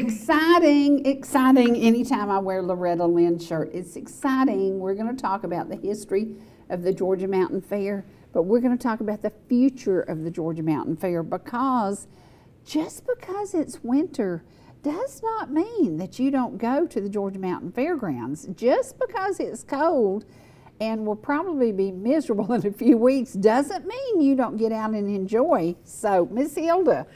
Exciting, exciting. Anytime I wear Loretta Lynn's shirt, it's exciting. We're going to talk about the history of the Georgia Mountain Fair, but we're going to talk about the future of the Georgia Mountain Fair, because just because it's winter does not mean that you don't go to the Georgia Mountain Fairgrounds. Just because it's cold and will probably be miserable in a few weeks doesn't mean you don't get out and enjoy. So, Miss Hilda,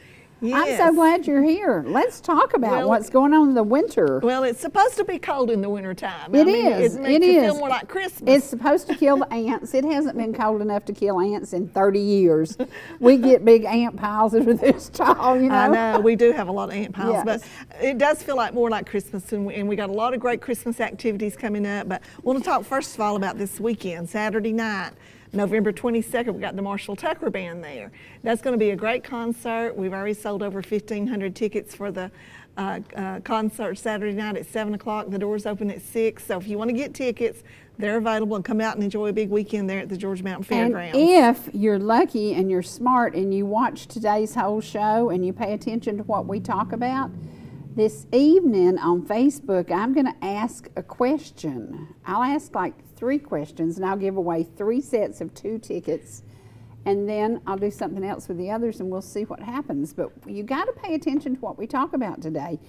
yes. I'm so glad you're here. Let's talk about what's going on in the winter. Well, it's supposed to be cold in the wintertime. It is. It makes it feel more like Christmas. It's supposed to kill the ants. It hasn't been cold enough to kill ants in 30 years. We get big ant piles that are this tall, you know. I know, we do have a lot of ant piles, Yes. but it does feel like more like Christmas, and we got a lot of great Christmas activities coming up. But I want to talk first of all about this weekend, Saturday night. November 22nd, we got the Marshall Tucker Band there. That's going to be a great concert. We've already sold over 1,500 tickets for the concert Saturday night at 7 o'clock. The doors open at 6. So if you want to get tickets, they're available, and come out and enjoy a big weekend there at the Georgia Mountain Fairgrounds. And if you're lucky and you're smart and you watch today's whole show and you pay attention to what we talk about, this evening on Facebook, I'm going to ask a question. I'll ask like 3 questions, and I'll give away 3 sets of 2 tickets, and then I'll do something else with the others, and we'll see what happens. But you got to pay attention to what we talk about today.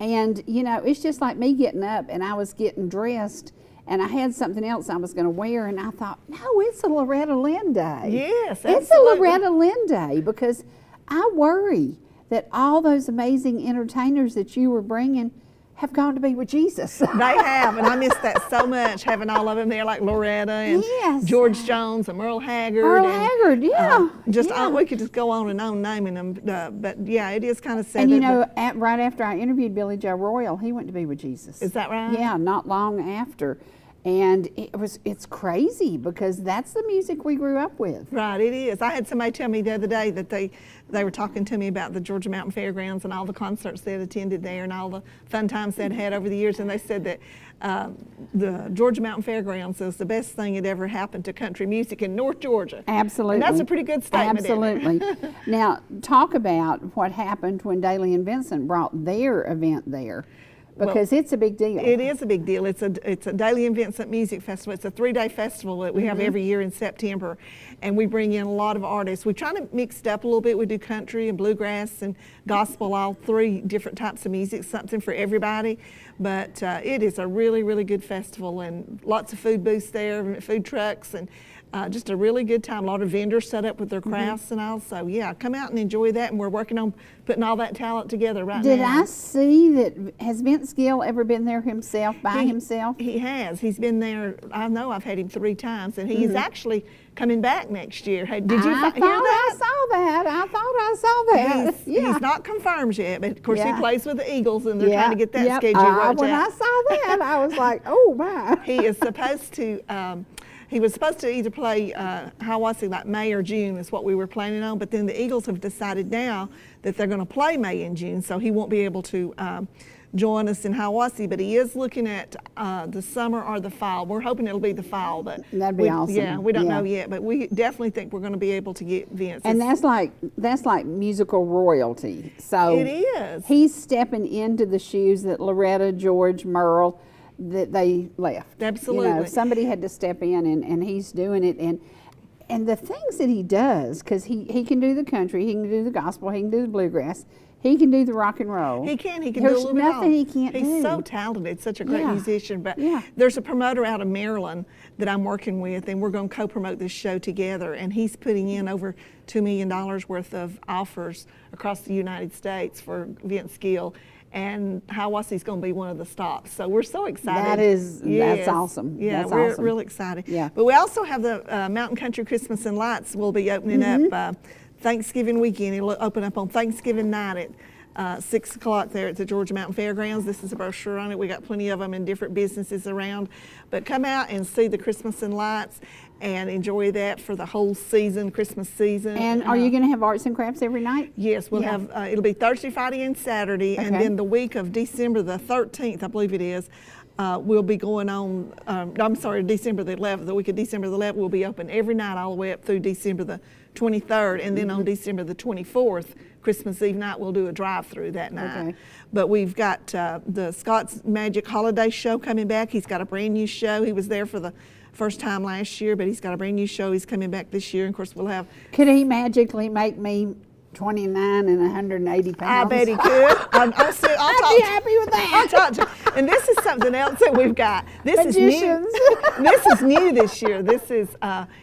And, you know, it's just like me getting up, and I was getting dressed, and I had something else I was going to wear, and I thought, no, it's a Loretta Lynn day. Yes, absolutely. It's a Loretta Lynn day, because I worry that all those amazing entertainers that you were bringing have gone to be with Jesus. They have, and I miss that so much, having all of them there, like Loretta and Yes. George Jones and Merle Haggard. Haggard, yeah. We could just go on and on naming them, but yeah, it is kind of sad. And you know, right after I interviewed Billy Joe Royal, he went to be with Jesus. Is that right? Yeah, not long after. And it's crazy, because that's the music we grew up with. Right, it is. I had somebody tell me the other day that they were talking to me about the Georgia Mountain Fairgrounds and all the concerts they had attended there and all the fun times they'd had over the years, and they said that the Georgia Mountain Fairgrounds is the best thing that ever happened to country music in North Georgia. Absolutely. And that's a pretty good statement. Absolutely. Now, talk about what happened when Daly and Vincent brought their event there. Because it's a big deal. It is a big deal. It's a Daly and Vincent Music Festival. It's a 3-day festival that we have every year in September, and we bring in a lot of artists. We try to mix it up a little bit. We do country and bluegrass and gospel, all 3 different types of music, something for everybody. But it is a really, really good festival, and lots of food booths there, food trucks, and just a really good time. A lot of vendors set up with their crafts and all. So yeah, come out and enjoy that. And we're working on putting all that talent together right now. Did I see that? Has Vince Gill ever been there himself, by himself? He has. He's been there. I know I've had him 3 times, and he's actually coming back next year. Hey, did you hear that? I thought I saw that. He's not confirmed yet, but of course he plays with the Eagles, and they're trying to get that Yep. schedule worked When out. I saw that, I was like, oh my. He is supposed to. He was supposed to either play Hiawassee like May or June is what we were planning on, but then the Eagles have decided now that they're going to play May and June, so he won't be able to join us in Hiawassee, but he is looking at the summer or the fall. We're hoping it'll be the fall, but that'd be awesome. Yeah, we don't know yet, but we definitely think we're going to be able to get Vince. And that's like musical royalty. So it is. He's stepping into the shoes that Loretta, George, Merle, that they left. Absolutely. You know, somebody had to step in, and he's doing it. And the things that he does, because he can do the country, he can do the gospel, he can do the bluegrass, he can do the rock and roll. He can do a There's little bit nothing all. he can't do. He's so talented, such a great musician. But Yeah. there's a promoter out of Maryland that I'm working with, and we're going to co-promote this show together. And he's putting in over $2 million worth of offers across the United States for Vince Gill. And Hiawassee's going to be one of the stops. So we're so excited. That's awesome. Yeah, that's we're awesome. real excited. Yeah. But we also have the Mountain Country Christmas and Lights will be opening up Thanksgiving weekend. It'll open up on Thanksgiving night at 6 o'clock there at the Georgia Mountain Fairgrounds. This is a brochure on it. We got plenty of them in different businesses around. But come out and see the Christmas and Lights and enjoy that for the whole season, Christmas season. And are you going to have arts and crafts every night? Yes, we'll have, it'll be Thursday, Friday, and Saturday, and then the week of December the 13th, I believe it is, we'll be going on, December the 11th, the week of December the 11th, we'll be open every night all the way up through December the 23rd, and then on December the 24th, Christmas Eve night, we'll do a drive-through that night. Okay. But we've got the Scott's Magic Holiday Show coming back. He's got a brand new show. He was there for the first time last year, but he's got a brand new show. He's coming back this year. And of course, we'll have. Could he magically make me 29 and 180 pounds? I bet he could. I'd be happy with that. I'll talk to you. And this is something else that we've got. This Magicians. is new. This is new this year. This is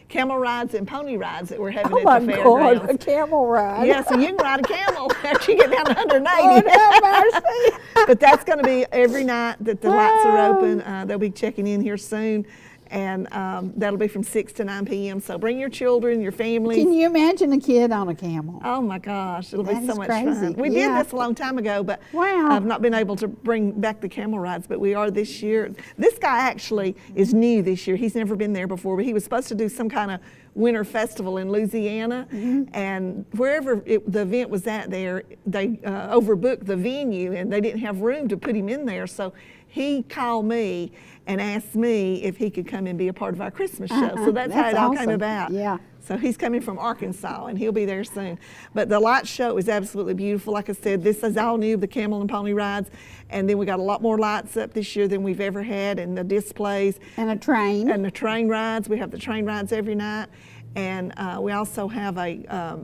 camel rides and pony rides that we're having Oh at my the God, fairgrounds. a camel ride. Yeah, so you can ride a camel after you get down to 180. Lord have mercy. But that's going to be every night that the lights are Wow. open. They'll be checking in here soon. And that'll be from 6 to 9 p.m. So bring your children, your families. Can you imagine a kid on a camel? Oh my gosh, it'll That be so is much crazy. fun. We Yeah. did this a long time ago, but Wow. I've not been able to bring back the camel rides, but we are this year. This guy actually is new this year. He's never been there before, but he was supposed to do some kind of winter festival in Louisiana, and wherever the event was at there, they overbooked the venue and they didn't have room to put him in there. So he called me and asked me if he could come and be a part of our Christmas show. So that's how it all came awesome. about. Yeah. So he's coming from Arkansas, and he'll be there soon. But the light show is absolutely beautiful. Like I said, this is all new, the camel and pony rides. And then we got a lot more lights up this year than we've ever had, and the displays. And a train. And the train rides. We have the train rides every night. And we also have a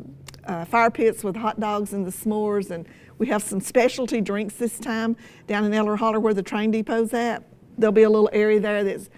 fire pits with hot dogs and the s'mores. And we have some specialty drinks this time down in Eller Holler where the train depot's at. There'll be a little area there that's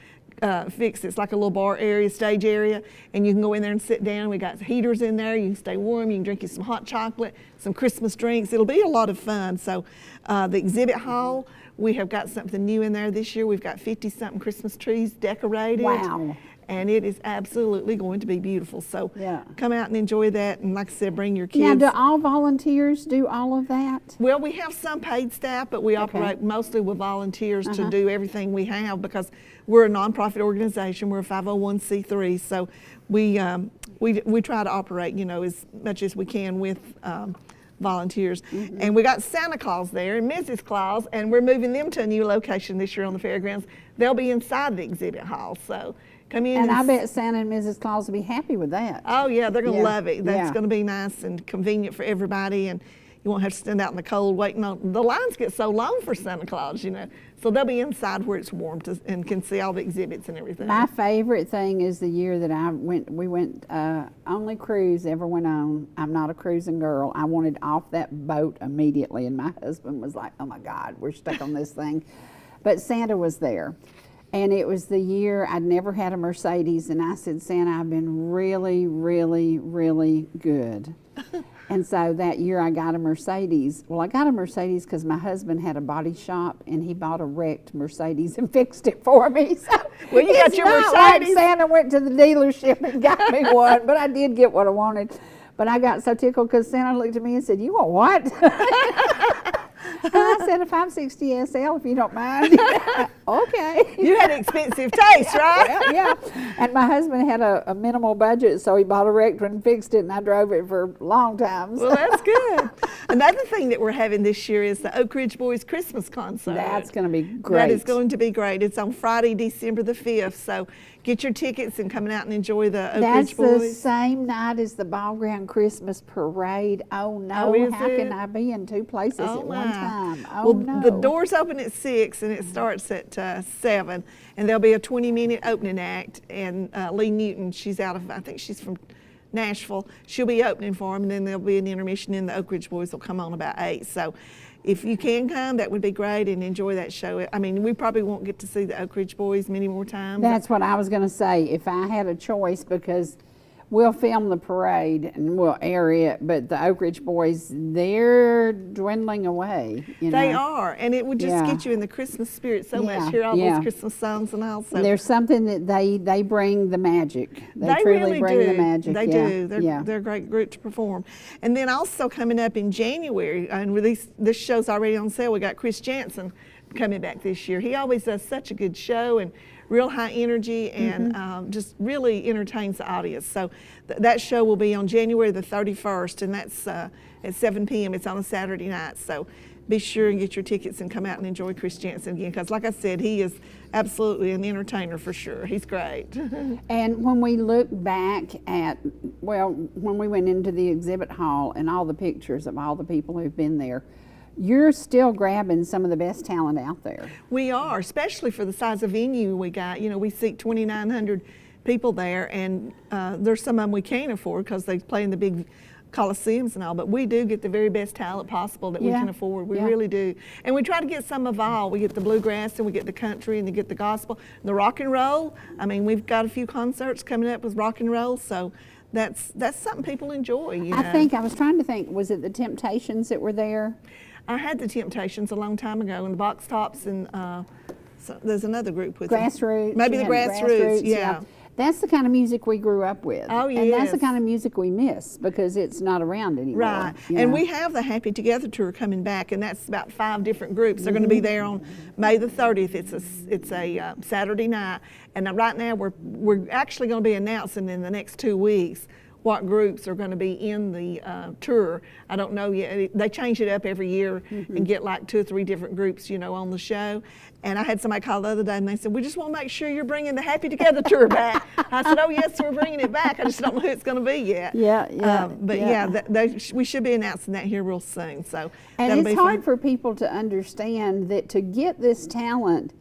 fixed. It's like a little bar area, stage area, and you can go in there and sit down. We got heaters in there. You can stay warm. You can drink you some hot chocolate, some Christmas drinks. It'll be a lot of fun. So the exhibit hall, we have got something new in there this year. We've got 50-something Christmas trees decorated. Wow. And it is absolutely going to be beautiful. So Yeah. come out and enjoy that. And like I said, bring your kids. Now, do all volunteers do all of that? Well, we have some paid staff, but we operate mostly with volunteers to do everything we have because we're a nonprofit organization. We're a 501c3, so we try to operate, as much as we can with volunteers. And we got Santa Claus there and Mrs. Claus, and we're moving them to a new location this year on the fairgrounds. They'll be inside the exhibit hall, so come in. And I bet Santa and Mrs. Claus will be happy with that. Oh yeah, they're going to Yeah. love it. That's Yeah. going to be nice and convenient for everybody, and you won't have to stand out in the cold waiting on. The lines get so long for Santa Claus, so they'll be inside where it's warm and can see all the exhibits and everything. My favorite thing is the year that we went, only cruise ever went on. I'm not a cruising girl. I wanted off that boat immediately, and my husband was like, oh my God, we're stuck on this thing. But Santa was there. And it was the year I'd never had a Mercedes, and I said, Santa, I've been really, really, really good. And so that year I got a Mercedes. Well, I got a Mercedes because my husband had a body shop, and he bought a wrecked Mercedes and fixed it for me. So Well, you got your it's not like Mercedes. Santa went to the dealership and got me one, but I did get what I wanted. But I got so tickled because Santa looked at me and said, you want what? And I said, a 560 SL, if you don't mind. Okay. You had expensive taste, right? Well, yeah. And my husband had a minimal budget, so he bought a wrecked one and fixed it, and I drove it for a long time. Well, that's good. Another thing that we're having this year is the Oak Ridge Boys Christmas concert. That's going to be great. That is going to be great. It's on Friday, December the 5th. So get your tickets and come out and enjoy the Oak That's Ridge the Boys. same night as the Ball Ground Christmas Parade. Oh, no. Oh, is How it? can I be in two places at one time? Oh, Well, no. the doors open at 6 and it starts at 7. And there'll be a 20-minute opening act. And Lee Newton, she's out of, I think she's from Nashville. She'll be opening for them, and then there'll be an intermission, and the Oak Ridge Boys will come on about 8. So if you can come, that would be great, and enjoy that show. I mean, we probably won't get to see the Oak Ridge Boys many more times. That's what I was going to say. If I had a choice, because we'll film the parade and we'll air it, but the Oak Ridge Boys, they're dwindling away. They are, and it would just get you in the Christmas spirit so much. Hear all those Christmas songs and all. So there's something that they bring the magic. They truly really bring do. the magic. They do. They're a great group to perform. And then also coming up in January, and this show's already on sale, we got Chris Jansen coming back this year. He always does such a good show and real high energy and just really entertains the audience. So that show will be on January the 31st, and that's at 7 p.m. It's on a Saturday night. So be sure and get your tickets and come out and enjoy Chris Jansen again, because like I said, he is absolutely an entertainer for sure. He's great. And when we look back at, well, when we went into the exhibit hall and all the pictures of all the people who've been there, you're still grabbing some of the best talent out there. We are, especially for the size of venue we got. You know, we seat 2,900 people there, and there's some of them we can't afford because they play in the big coliseums and all, but we do get the very best talent possible that we can afford. We really do. And we try to get some of all. We get the bluegrass, and we get the country, and we get the gospel, the rock and roll. I mean, we've got a few concerts coming up with rock and roll, so that's something people enjoy. You know? I was trying to think, was it the Temptations that were there? I had the Temptations a long time ago, and the Box Tops, and so there's another group with Grassroots. them. Maybe the Grassroots, yeah. That's the kind of music we grew up with. Oh, yes. And that's the kind of music we miss because it's not around anymore. Right. And we have the Happy Together tour coming back, and that's about 5 different groups. They're going to be there on May the 30th. It's a Saturday night. And right now we're actually going to be announcing in the next 2 weeks what groups are going to be in the tour. I don't know yet. They change it up every year and get like 2 or 3 different groups, you know, on the show. And I had somebody call the other day and they said, we just want to make sure you're bringing the Happy Together tour back. I said, oh yes, we're bringing it back. I just don't know who it's going to be yet. We should be announcing that here real soon. So and it's hard for people to understand that to get this talent,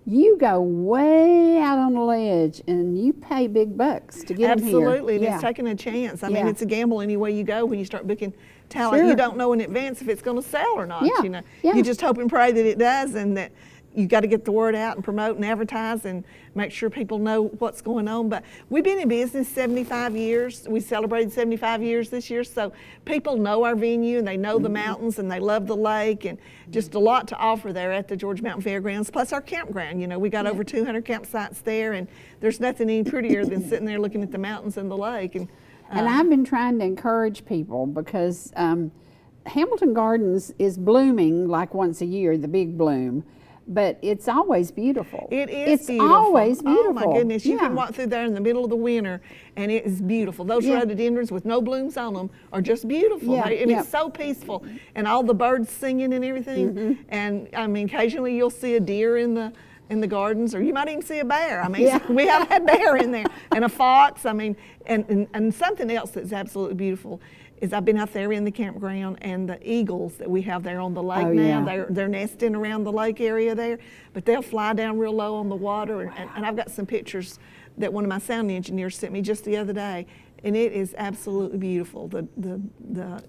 you go way out on the ledge and you pay big bucks to get them here. Absolutely, and it's taking a chance. I mean, it's a gamble any way you go when you start booking talent. Sure. You don't know in advance if it's going to sell or not. You know, Yeah. you just hope and pray that it does, and that you got to get the word out and promote and advertise and make sure people know what's going on. But we've been in business 75 years. We celebrated 75 years this year, so people know our venue and they know the mountains and they love the lake, and just a lot to offer there at the Georgia Mountain Fairgrounds, plus our campground. You know, we got over 200 campsites there, and there's nothing any prettier than sitting there looking at the mountains and the lake. And I've been trying to encourage people because Hamilton Gardens is blooming like once a year, the big bloom. But it's always beautiful. It is it's beautiful. Always beautiful. Oh my goodness, you can walk through there in the middle of the winter and it is beautiful. Those rhododendrons with no blooms on them are just beautiful. It's so peaceful, and all the birds singing and everything. And I mean, occasionally you'll see a deer in the gardens, or you might even see a bear. I mean, we have had bear in there, and a fox. I mean, and something else that's absolutely beautiful is I've been out there in the campground, and the eagles that we have there on the lake now, they're nesting around the lake area there, but they'll fly down real low on the water, and I've got some pictures that one of my sound engineers sent me just the other day, and it is absolutely beautiful, the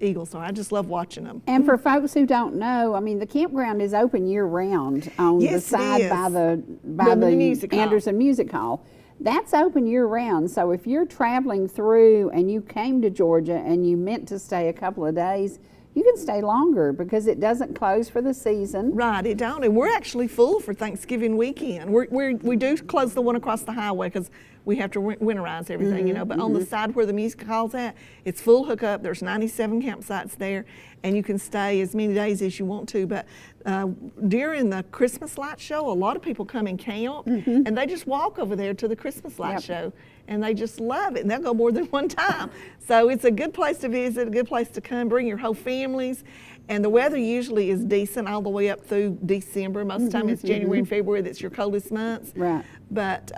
eagles are. I just love watching them. And for folks who don't know, I mean, the campground is open year-round on the side by the Anderson Music Hall. That's open year-round, so if you're traveling through and you came to Georgia and you meant to stay a couple of days, you can stay longer because it doesn't close for the season. Right, it don't. And we're actually full for Thanksgiving weekend. We do close the one across the highway because we have to winterize everything, you know. But on the side where the music hall's at, it's full hookup. There's 97 campsites there, and you can stay as many days as you want to. But during the Christmas light show, a lot of people come and camp, and they just walk over there to the Christmas light show, and they just love it, and they'll go more than one time. So it's a good place to visit, a good place to come, bring your whole families. And the weather usually is decent all the way up through December. Most of the time it's January and February that's your coldest months. Right. But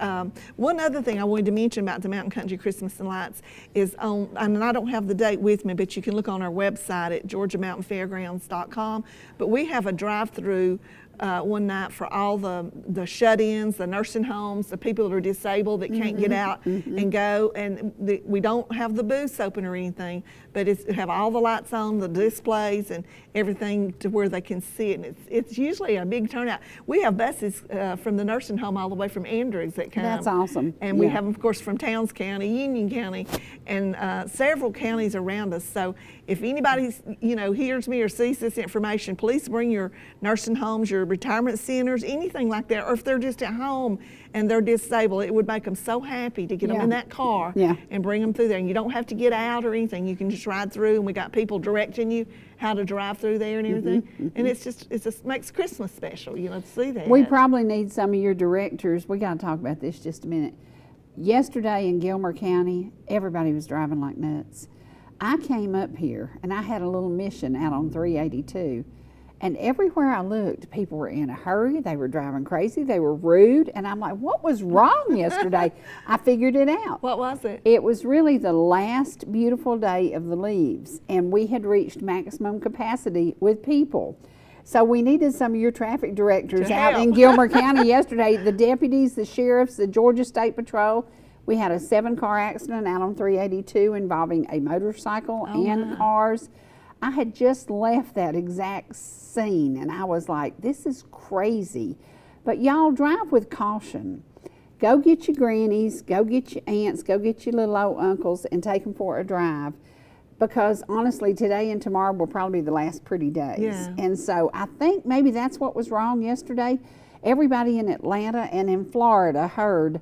one other thing I wanted to mention about the Mountain Country Christmas and Lights is and I don't have the date with me, but you can look on our website at georgiamountainfairgrounds.com. But we have a drive-through one night for all the shut-ins, the nursing homes, the people that are disabled that can't get out and go. And we don't have the booths open or anything, but it's have all the lights on, the displays, and everything to where they can see it. And it's usually a big turnout. We have buses from the nursing home all the way from Andrews that come. That's awesome. And we have them, of course, from Towns County, Union County, and several counties around us. So if anybody hears me or sees this information, please bring your nursing homes, your retirement centers, anything like that, or if they're just at home and they're disabled, it would make them so happy to get them in that car and bring them through there. And you don't have to get out or anything. You can just ride through, and we got people directing you how to drive through there and everything. And it just makes Christmas special, to see that. We probably need some of your directors. We got to talk about this just a minute. Yesterday in Gilmer County, everybody was driving like nuts. I came up here and I had a little mission out on 382, And everywhere I looked, people were in a hurry. They were driving crazy. They were rude. And I'm like, what was wrong yesterday? I figured it out. What was it? It was really the last beautiful day of the leaves, and we had reached maximum capacity with people. So we needed some of your traffic directors out in Gilmer County yesterday, the deputies, the sheriffs, the Georgia State Patrol. We had a 7-car accident out on 382 involving a motorcycle and cars. I had just left that exact scene, and I was like, this is crazy. But y'all, drive with caution. Go get your grannies, go get your aunts, go get your little old uncles and take them for a drive. Because honestly, today and tomorrow will probably be the last pretty days. Yeah. And so I think maybe that's what was wrong yesterday. Everybody in Atlanta and in Florida heard,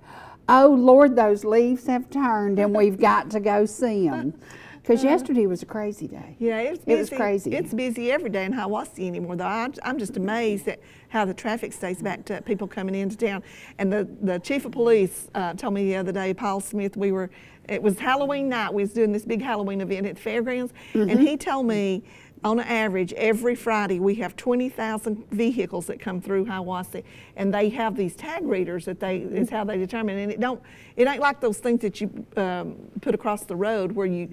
oh Lord, those leaves have turned and we've got to go see them. Because yesterday was a crazy day. Yeah, it's busy. It was crazy. It's busy every day in Hiawassee anymore, though. I'm just amazed at how the traffic stays backed up, people coming into town. And the chief of police told me the other day, Paul Smith, it was Halloween night. We was doing this big Halloween event at the fairgrounds, and he told me, on average, every Friday we have 20,000 vehicles that come through Hiawassee, and they have these tag readers that is how they determine. And it ain't like those things that you put across the road where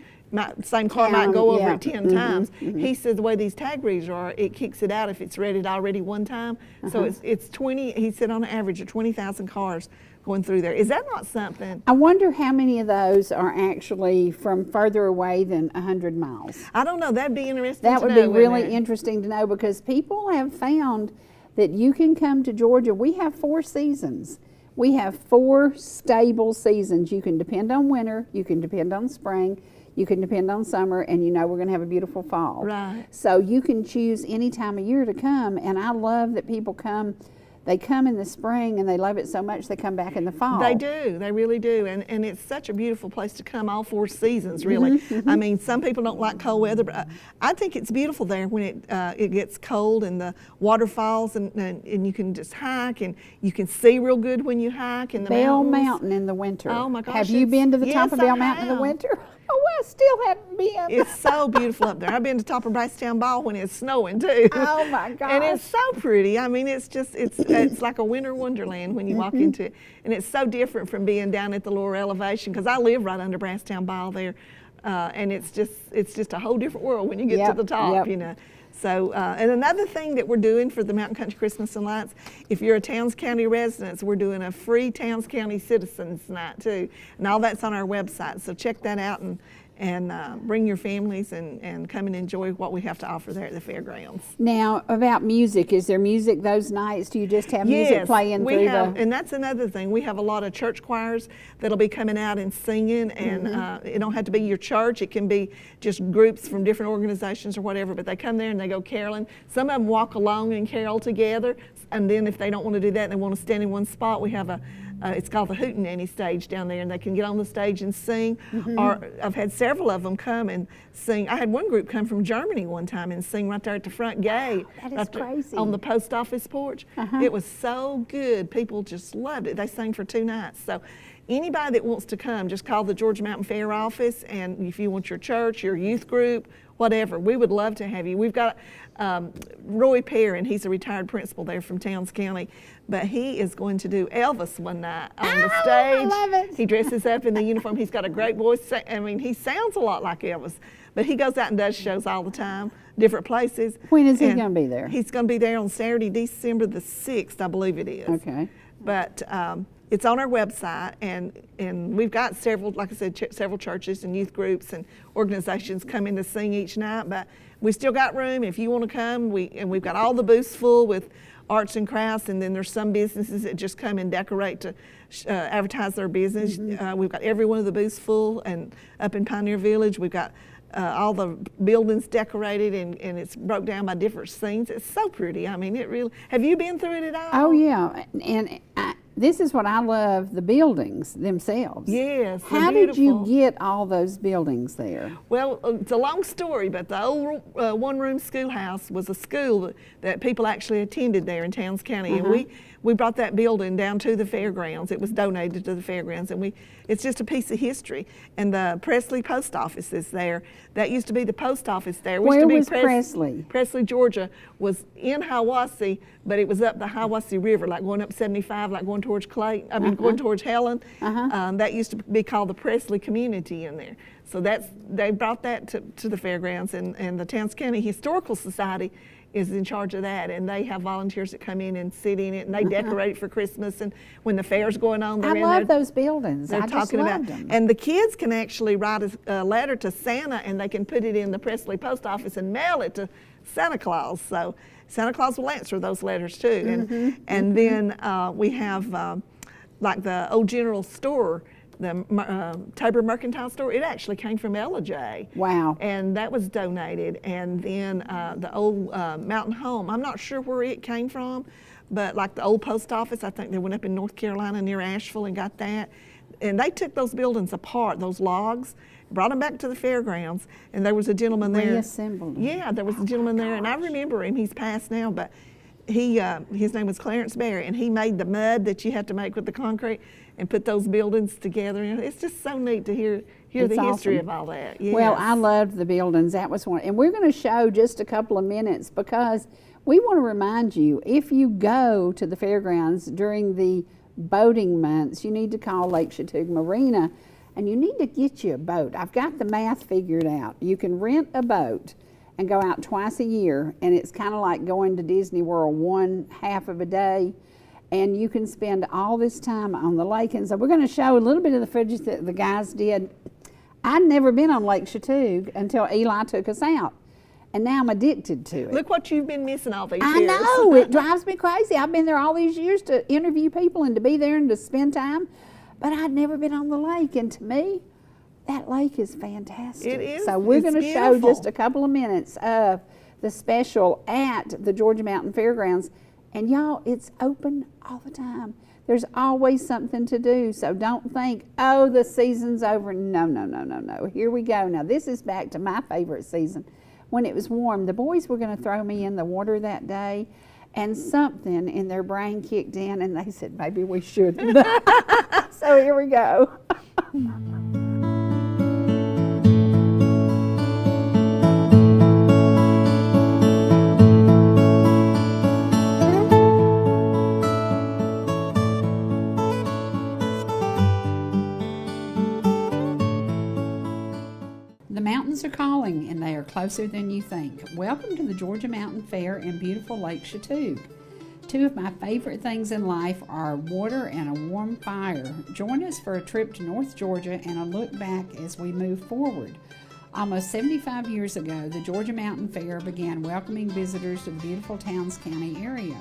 same car might go over it 10 times. He said the way these tag readers are, it kicks it out if it's read it already one time. So it's 20. He said on average of 20,000 cars going through there. Is that not something? I wonder how many of those are actually from further away than 100 miles. I don't know. That'd be interesting That to would know, be really wouldn't it? interesting to know, because people have found that you can come to Georgia. We have 4 seasons. We have 4 stable seasons. You can depend on winter, you can depend on spring, you can depend on summer, and you know we're going to have a beautiful fall. Right. So you can choose any time of year to come, and I love that people come. They come in the spring and they love it so much they come back in the fall. They do, they really do, and it's such a beautiful place to come all 4 seasons, really. I mean, some people don't like cold weather, but I think it's beautiful there when it gets cold and the waterfalls, and you can just hike, and you can see real good when you hike in the Bell mountains. Mountain in the winter. Oh my gosh. Have you been to the top yes, of Bell I Mountain in the have. winter? Oh, I still haven't been. It's so beautiful up there. I've been to top of Brasstown Ball when it's snowing too. Oh my gosh. And it's so pretty. I mean, it's like a winter wonderland when you walk into it. And it's so different from being down at the lower elevation, because I live right under Brasstown Ball there. And it's just a whole different world when you get to the top, you know. So, and another thing that we're doing for the Mountain Country Christmas and Lights, if you're a Towns County resident, we're doing a free Towns County Citizens Night too. And all that's on our website, so check that out and bring your families and come and enjoy what we have to offer there at the fairgrounds. Now, about music, is there music those nights? Do you just have music playing through and that's another thing. We have a lot of church choirs that'll be coming out and singing, and it don't have to be your church. It can be just groups from different organizations or whatever, but they come there and they go caroling. Some of them walk along and carol together, and then if they don't want to do that and they want to stand in one spot, we have it's called the Hootenanny stage down there, and they can get on the stage and sing. Or I've had several of them come and sing. I had one group come from Germany one time and sing right there at the front gate. That is crazy. On the post office porch. It was so good. People just loved it. They sang for 2 nights. So anybody that wants to come, just call the Georgia Mountain Fair office, and if you want your church, your youth group, whatever, we would love to have you. We've got Roy Perrin, he's a retired principal there from Towns County, but he is going to do Elvis one night on the stage. I love it. He dresses up in the uniform. He's got a great voice. I mean, he sounds a lot like Elvis, but he goes out and does shows all the time, different places. When is he going to be there? He's going to be there on Saturday, December the 6th, I believe it is. Okay. But it's on our website, and we've got several, like I said, several churches and youth groups and organizations coming to sing each night, but we still got room if you want to come. We've got all the booths full with arts and crafts, and then there's some businesses that just come and decorate to advertise their business. We've got every one of the booths full, and up in Pioneer Village, we've got all the buildings decorated, and it's broke down by different scenes. It's so pretty. I mean, it really, have you been through it at all? Oh yeah, and this is what I love, the buildings themselves. Yes, they're How did you beautiful. get all those buildings there? Well, it's a long story, but the old one-room schoolhouse was a school that people actually attended there in Towns County, and we brought that building down to the fairgrounds. It was donated to the fairgrounds, and it's just a piece of history. And the Presley Post Office is there. That used to be the post office there. Where was Presley? Presley, Georgia was in Hiwassee, but it was up the Hiwassee River, like going up 75, like going towards Clayton, going towards Helen. That used to be called the Presley community in there. So they brought that to the fairgrounds, and the Towns County Historical Society is in charge of that, and they have volunteers that come in and sit in it, and they decorate it for Christmas, and when the fair's going on, they're in there. I love those buildings. They're I just talking loved about them. And the kids can actually write a letter to Santa, and they can put it in the Presley Post Office and mail it to Santa Claus. So Santa Claus will answer those letters too. And then we have like the old general store, the Tabor Mercantile Store. It actually came from Ellijay. Wow. And that was donated. And then the old Mountain Home, I'm not sure where it came from, but like the old post office, I think they went up in North Carolina near Asheville and got that. And they took those buildings apart, those logs, brought them back to the fairgrounds, and there was a gentleman there. Reassembled them. Yeah, there was a gentleman there, and I remember him. He's passed now, but his name was Clarence Berry, and he made the mud that you have to make with the concrete and put those buildings together. And it's just so neat to hear It's the history awesome. of all that. Yes. Well, I loved the buildings. That was one. And we're going to show just a couple of minutes because we want to remind you, if you go to the fairgrounds during the boating months, you need to call Lake Chautauqua Marina, and you need to get you a boat. I've got the math figured out. You can rent a boat and go out twice a year, and it's kind of like going to Disney World 1/2 of a day, and you can spend all this time on the lake. And so we're going to show a little bit of the footage that the guys did. I'd never been on Lake Chautauqua until Eli took us out, and now I'm addicted to it. Look what you've been missing all these I years. know, it drives me crazy. I've been there all these years to interview people and to be there and to spend time, but I'd never been on the lake, and to me, that lake is fantastic. It is. So we're It's going to show beautiful. just a couple of minutes of the special at the Georgia Mountain Fairgrounds. And y'all, it's open all the time. There's always something to do. So don't think, oh, the season's over. No, no, no, no, no. Here we go. Now, this is back to my favorite season. When it was warm, the boys were going to throw me in the water that day, and something in their brain kicked in, and they said, maybe we shouldn't. So here we go. The mountains are calling, and they are closer than you think. Welcome to the Georgia Mountain Fair in beautiful Lake Chautauqua. Two of my favorite things in life are water and a warm fire. Join us for a trip to North Georgia and a look back as we move forward. Almost 75 years ago, the Georgia Mountain Fair began welcoming visitors to the beautiful Towns County area.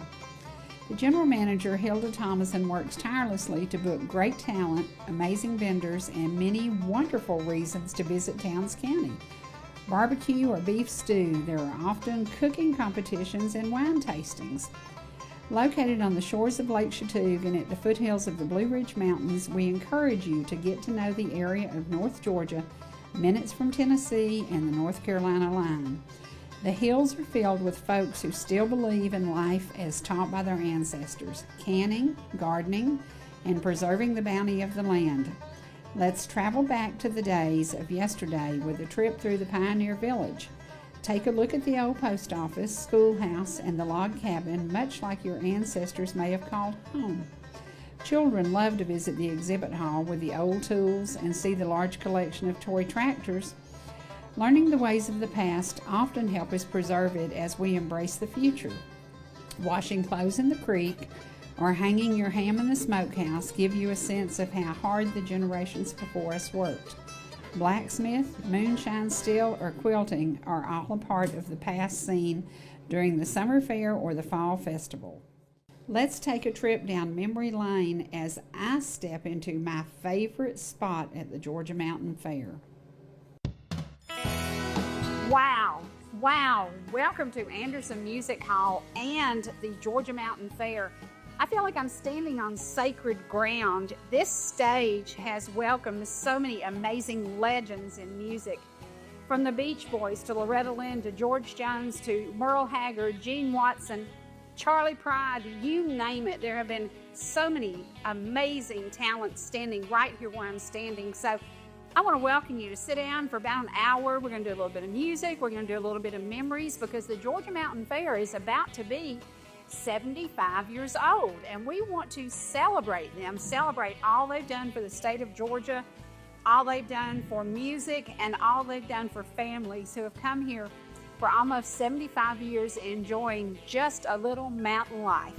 The general manager, Hilda Thomason, works tirelessly to book great talent, amazing vendors, and many wonderful reasons to visit Towns County. Barbecue or beef stew, there are often cooking competitions and wine tastings. Located on the shores of Lake Chautauqua and at the foothills of the Blue Ridge Mountains, we encourage you to get to know the area of North Georgia, minutes from Tennessee and the North Carolina line. The hills are filled with folks who still believe in life as taught by their ancestors, canning, gardening, and preserving the bounty of the land. Let's travel back to the days of yesterday with a trip through the Pioneer Village. Take a look at the old post office, schoolhouse, and the log cabin, much like your ancestors may have called home. Children love to visit the exhibit hall with the old tools and see the large collection of toy tractors. Learning the ways of the past often help us preserve it as we embrace the future. Washing clothes in the creek or hanging your ham in the smokehouse give you a sense of how hard the generations before us worked. Blacksmith, moonshine still, or quilting are all a part of the past scene during the summer fair or the fall festival. Let's take a trip down memory lane as I step into my favorite spot at the Georgia Mountain Fair. Wow, wow. Welcome to Anderson Music Hall and the Georgia Mountain Fair. I feel like I'm standing on sacred ground. This stage has welcomed so many amazing legends in music, from the Beach Boys to Loretta Lynn to George Jones to Merle Haggard, Gene Watson, Charlie Pride, you name it. There have been so many amazing talents standing right here where I'm standing. So I want to welcome you to sit down for about an hour. We're going to do a little bit of music. We're going to do a little bit of memories, because the Georgia Mountain Fair is about to be 75 years old, and we want to celebrate them, celebrate all they've done for the state of Georgia, all they've done for music, and all they've done for families who have come here for almost 75 years enjoying just a little mountain life.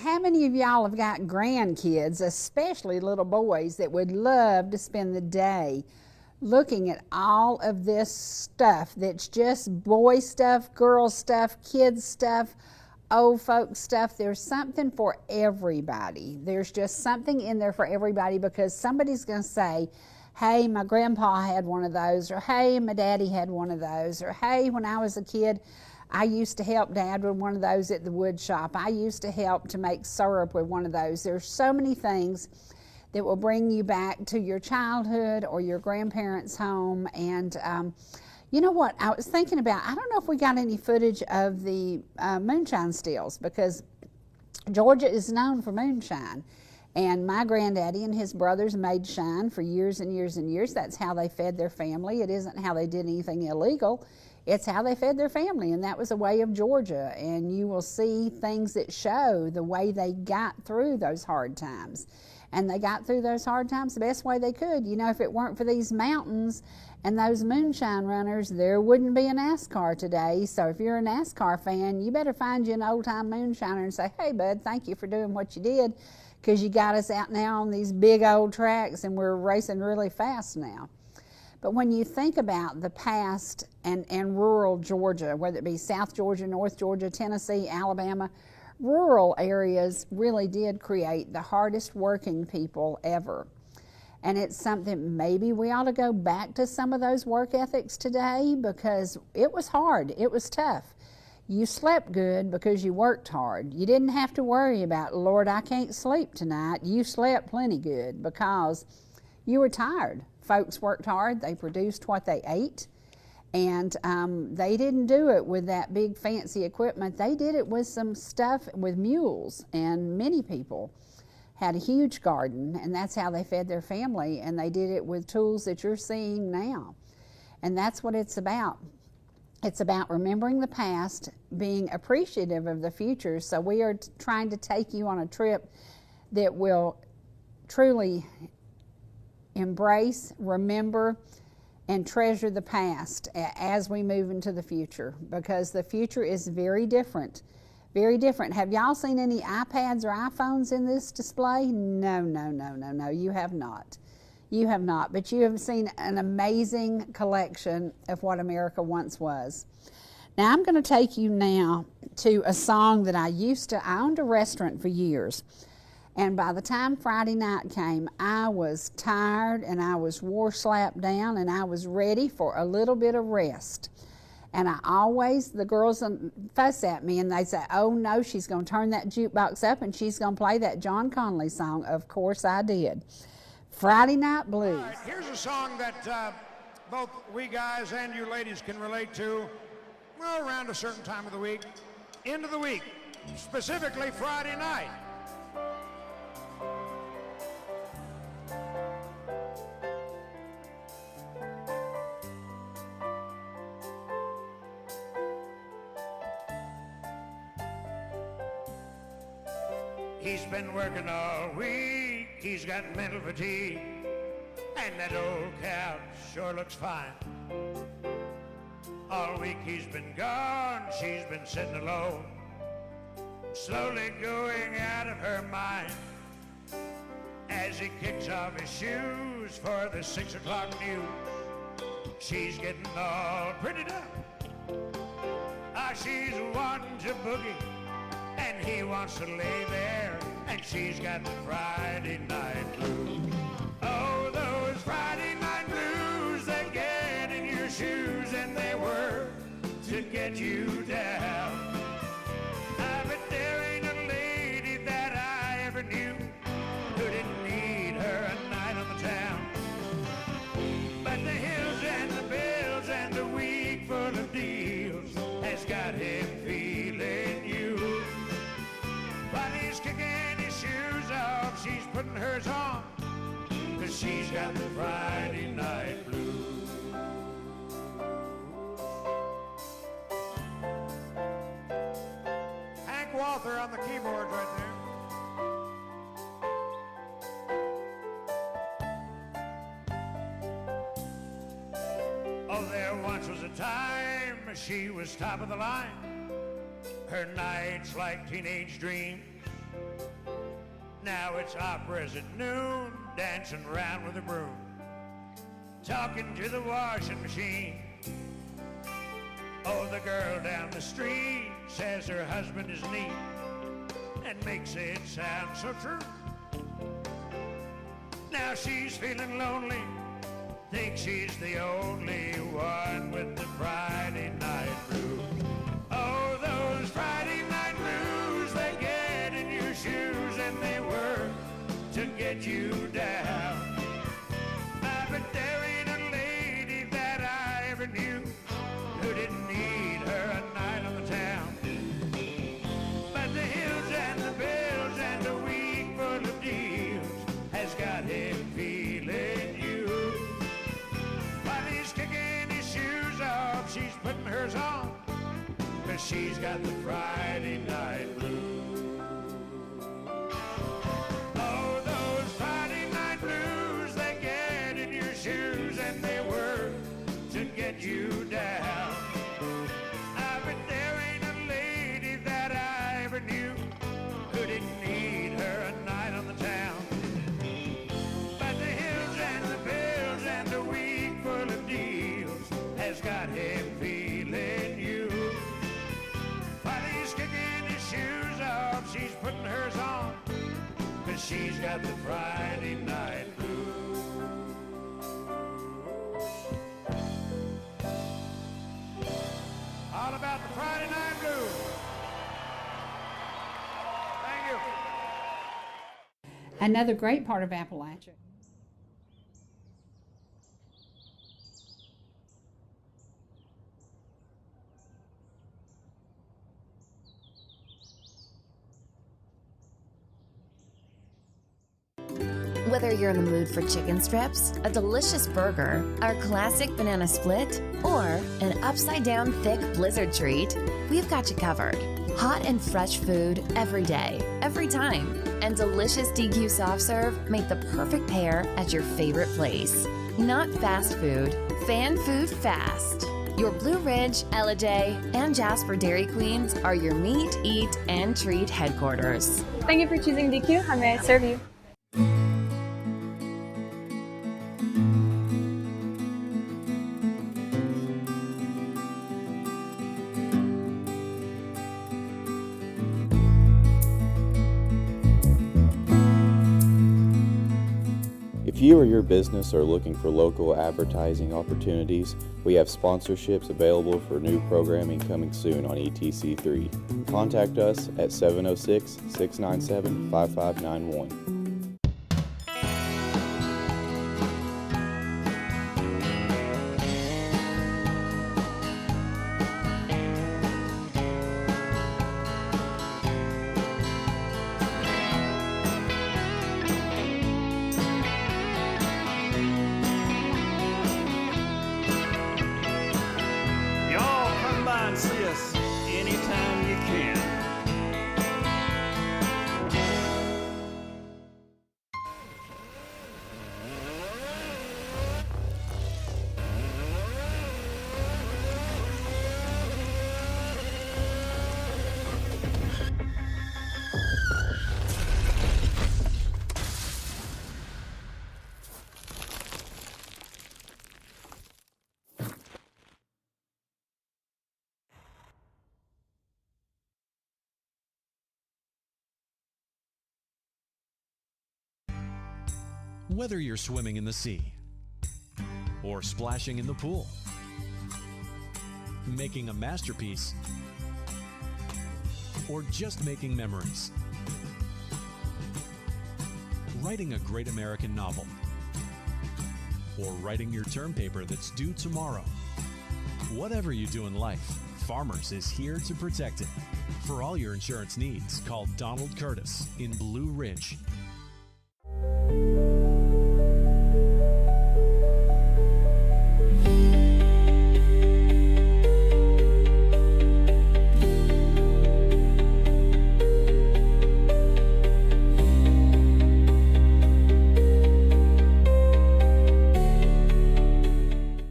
How many of y'all have got grandkids, especially little boys, that would love to spend the day looking at all of this stuff that's just boy stuff, girl stuff, kids stuff, old folks stuff? There's something for everybody. There's just something in there for everybody, because somebody's going to say, hey, my grandpa had one of those, or hey, my daddy had one of those, or hey, when I was a kid, I used to help Dad with one of those at the wood shop. I used to help to make syrup with one of those. There's so many things that will bring you back to your childhood or your grandparents' home. And you know what? I was thinking about, I don't know if we got any footage of the moonshine stills, because Georgia is known for moonshine. And my granddaddy and his brothers made shine for years and years and years. That's how they fed their family. It isn't how they did anything illegal. It's how they fed their family, and that was a way of Georgia. And you will see things that show the way they got through those hard times. And they got through those hard times the best way they could. You know, if it weren't for these mountains and those moonshine runners, there wouldn't be a NASCAR today. So if you're a NASCAR fan, you better find you an old-time moonshiner and say, hey, bud, thank you for doing what you did, because you got us out now on these big old tracks, and we're racing really fast now. But when you think about the past and rural Georgia, whether it be South Georgia, North Georgia, Tennessee, Alabama, rural areas really did create the hardest working people ever. And it's something maybe we ought to go back to some of those work ethics today, because it was hard, it was tough. You slept good because you worked hard. You didn't have to worry about, Lord, I can't sleep tonight. You slept plenty good because you were tired. Folks worked hard, they produced what they ate, and they didn't do it with that big fancy equipment. They did it with some stuff with mules, and many people had a huge garden, and that's how they fed their family, and they did it with tools that you're seeing now. And that's what it's about. It's about remembering the past, being appreciative of the future. So we are trying to take you on a trip that will truly embrace, remember, and treasure the past as we move into the future, because the future is very different. Very different. Have y'all seen any iPads or iPhones in this display? No, you have not. You have not, but you have seen an amazing collection of what America once was. Now I'm going to take you now to a song that I owned a restaurant for years. And by the time Friday night came, I was tired and I was war-slapped down and I was ready for a little bit of rest. And the girls fuss at me and they say, oh no, she's going to turn that jukebox up and she's going to play that John Conley song. Of course I did. Friday Night Blues. All right, here's a song that both we guys and you ladies can relate to, well, around a certain time of the week, end of the week, specifically Friday night. He's been working all week, he's got mental fatigue, and that old cow sure looks fine. All week he's been gone, she's been sitting alone, slowly going out of her mind, as he kicks off his shoes for the 6 o'clock news. she's getting all prettied up. She's wanting to boogie, and he wants to lay there, and she's got the Friday night blues. Oh, those Friday night blues that get in your shoes, and they work to get you down. But there ain't a lady that I ever knew who didn't need her a night on the town. But the hills and the bills and the week full of deals has got him feeling you. While he's kicking his shoes off, she's putting hers on, 'cause she's got the Friday night blues. Hank Walther on the keyboard right there. Oh, there once was a time she was top of the line. Her nights like teenage dreams. Now it's operas at noon, dancing around with a broom, talking to the washing machine. Oh, the girl down the street says her husband is neat and makes it sound so true. Now she's feeling lonely, thinks she's the only one with the Friday night blues. Oh, those Friday night blues, they get in your shoes and they work to get you down. But there ain't a lady that I ever knew who didn't need her a night on the town. But the hills and the bills and the week full of deals has got him feeling you. While he's kicking his shoes off, she's putting hers on, 'cause she's got the Friday night blues. Oh, those Friday night blues, they get in your shoes and they work to get you down. But there ain't a lady that I ever knew who didn't need her a night on the town. But the hills and the bills and the week full of deals has got him feeling you. While he's kicking his shoes off, she's putting hers on, 'cause she's got the Friday night blues. All about the Friday night blues. Thank you. Another great part of Appalachia. Whether you're in the mood for chicken strips, a delicious burger, our classic banana split, or an upside-down thick blizzard treat, we've got you covered. Hot and fresh food every day, every time, and delicious DQ soft serve make the perfect pair at your favorite place. Not fast food, fan food fast. Your Blue Ridge, Ellijay, and Jasper Dairy Queens are your meet, eat, and treat headquarters. Thank you for choosing DQ. How may I serve you? If you or your business are looking for local advertising opportunities, we have sponsorships available for new programming coming soon on ETC3. Contact us at 706-697-5591. Y'all come by and see us anytime you can. Whether you're swimming in the sea, or splashing in the pool, making a masterpiece, or just making memories, writing a great American novel, or writing your term paper that's due tomorrow. Whatever you do in life, Farmers is here to protect it. For all your insurance needs, call Donald Curtis in Blue Ridge.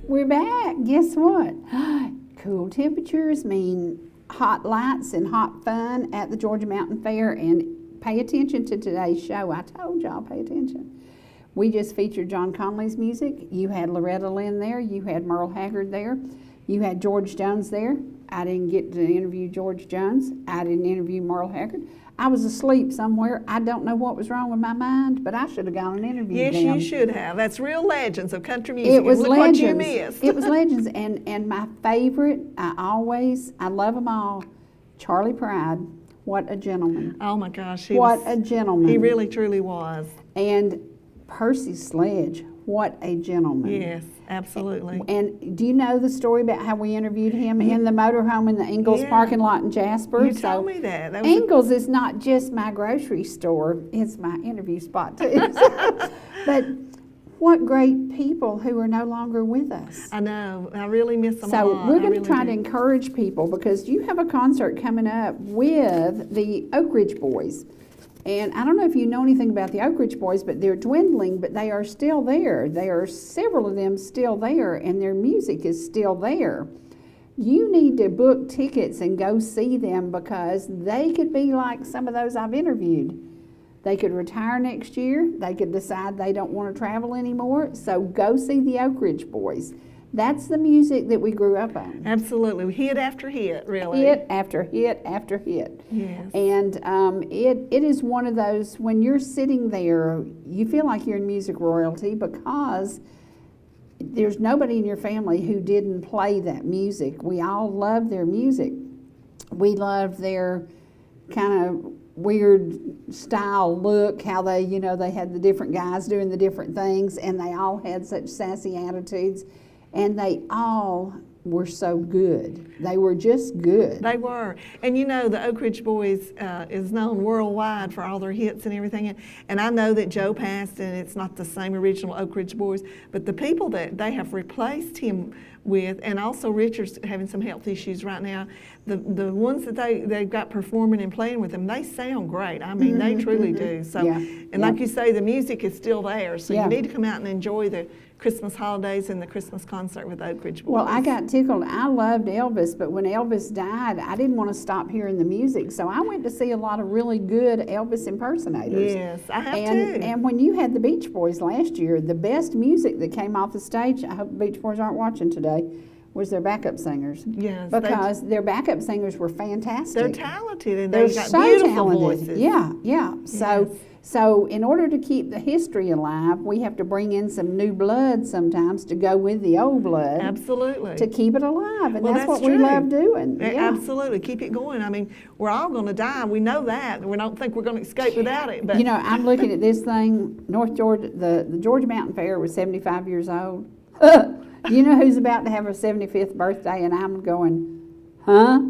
We're back. Guess what? Cool temperatures mean hot lights and hot fun at the Georgia Mountain Fair. And pay attention to today's show. I told y'all, pay attention. We just featured John Conley's music. You had Loretta Lynn there. You had Merle Haggard there. You had George Jones there. I didn't get to interview George Jones. I didn't interview Merle Haggard. I was asleep somewhere. I don't know what was wrong with my mind, but I should have gone and interviewed them. Yes, you should have. That's real legends of country music. It was Look legends. What you missed. It was legends, and my favorite, I love them all. Charlie Pride, what a gentleman. Oh my gosh. What a gentleman. He really, truly was. And Percy Sledge, what a gentleman. Yes, absolutely. And do you know the story about how we interviewed him in the motorhome in the Ingalls parking lot in Jasper? You told me that. Ingalls is not just my grocery store, it's my interview spot too. But what great people who are no longer with us. I know. I really miss them a So lot. we're going to try to encourage people because you have a concert coming up with the Oak Ridge Boys. And I don't know if you know anything about the Oak Ridge Boys, but they're dwindling, but they are still there. There are several of them still there, and their music is still there. You need to book tickets and go see them because they could be like some of those I've interviewed. They could retire next year. They could decide they don't want to travel anymore. So go see the Oak Ridge Boys. That's the music that we grew up on. Absolutely. Hit after hit, really. Hit after hit after hit. Yes. And it is one of those, when you're sitting there, you feel like you're in music royalty because there's nobody in your family who didn't play that music. We all love their music. We love their kind of weird style look, how they, they had the different guys doing the different things, and they all had such sassy attitudes. And they all were so good. They were just good. They were. And the Oak Ridge Boys is known worldwide for all their hits and everything. And I know that Joe passed and it's not the same original Oak Ridge Boys, but the people that they have replaced him with, and also Richard's having some health issues right now, the ones that they've got performing and playing with them, they sound great. I mean, they truly do. So, like you say, the music is still there. So you need to come out and enjoy the Christmas holidays and the Christmas concert with Oak Ridge Boys. Well, I got tickled. I loved Elvis, but when Elvis died, I didn't want to stop hearing the music. So I went to see a lot of really good Elvis impersonators. Yes, I have too. And when you had the Beach Boys last year, the best music that came off the stage, I hope the Beach Boys aren't watching today, was their backup singers. Yes. Because their backup singers were fantastic. They're talented and They're they've got so beautiful talented. voices. Yeah. Yes. So in order to keep the history alive, we have to bring in some new blood sometimes to go with the old blood. Absolutely. To keep it alive. And that's what true. we love doing. Yeah. Absolutely. Keep it going. I mean, we're all going to die. We know that. We don't think we're going to escape without it. But I'm looking at this thing. North Georgia, the Georgia Mountain Fair was 75 years old. You know who's about to have her 75th birthday? And I'm going, huh?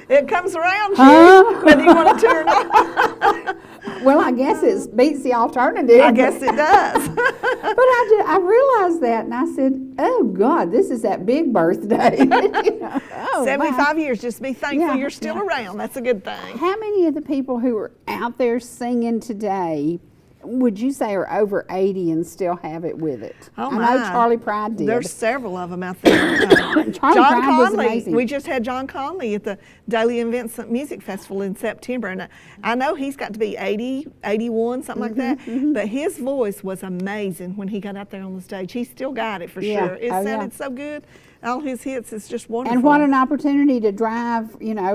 It comes around Huh? whether you want to or not. Well, I guess it beats the alternative. I guess it does. But I realized that, and I said, "Oh God, this is that big birthday." 75 years. Just be thankful you're still around. That's a good thing. How many of the people who are out there singing today would you say are over 80 and still have it with it? Oh I my. know Charlie Pride did. There's several of them out there. Charlie John Pride was Conley. amazing. We just had John Conley at the Daily and Vincent Music Festival in September, and I know he's got to be 80, 81, something like that. But his voice was amazing when he got out there on the stage. He still got it for sure. It sounded so good. All his hits is just wonderful. And what an opportunity to drive,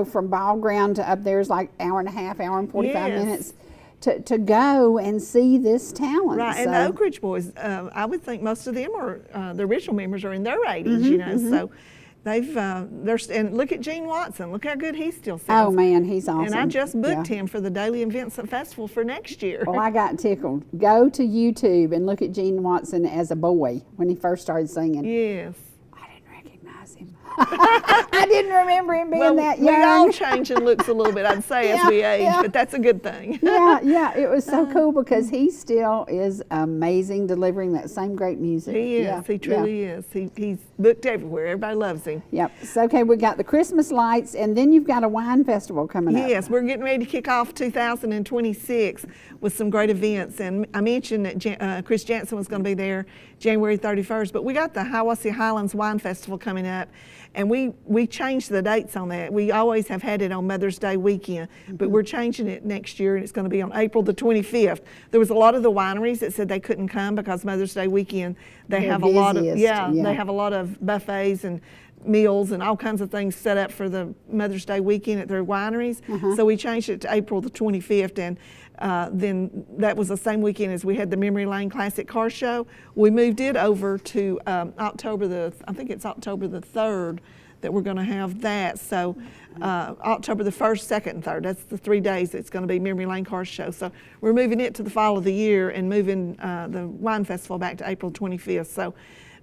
from Ball Ground to up there is like hour and a half, hour and 45 minutes. to go and see this talent. Right, and the Oak Ridge Boys, I would think most of them are, the original members are in their 80s, you know, so they've, and look at Gene Watson, look how good he still sounds. Oh man, he's awesome. And I just booked him for the Daily and Vincent Festival for next year. Well, I got tickled. Go to YouTube and look at Gene Watson as a boy when he first started singing. Yes. I didn't recognize him. I didn't remember him being that young. We all change in looks a little bit, I'd say, as we age, but that's a good thing. Yeah, it was so cool because he still is amazing delivering that same great music. He is, he truly is. He's booked everywhere, everybody loves him. Yep, so okay, we got the Christmas lights and then you've got a wine festival coming up. Yes, we're getting ready to kick off 2026 with some great events, and I mentioned that Chris Jansen was going to be there January 31st, but we got the Hiwassee Highlands Wine Festival coming up, and we changed the dates on that. We always have had it on Mother's Day weekend, but we're changing it next year, and it's going to be on April the 25th. There was a lot of the wineries that said they couldn't come because Mother's Day weekend they have a lot of they have a lot of buffets and meals and all kinds of things set up for the Mother's Day weekend at their wineries. So we changed it to April the 25th, and then that was the same weekend as we had the Memory Lane Classic Car Show. We moved it over to October the 3rd that we're going to have that. So October the 1st, 2nd, and 3rd, that's the 3 days it's going to be Memory Lane Car Show. So we're moving it to the fall of the year and moving the Wine Festival back to April 25th. So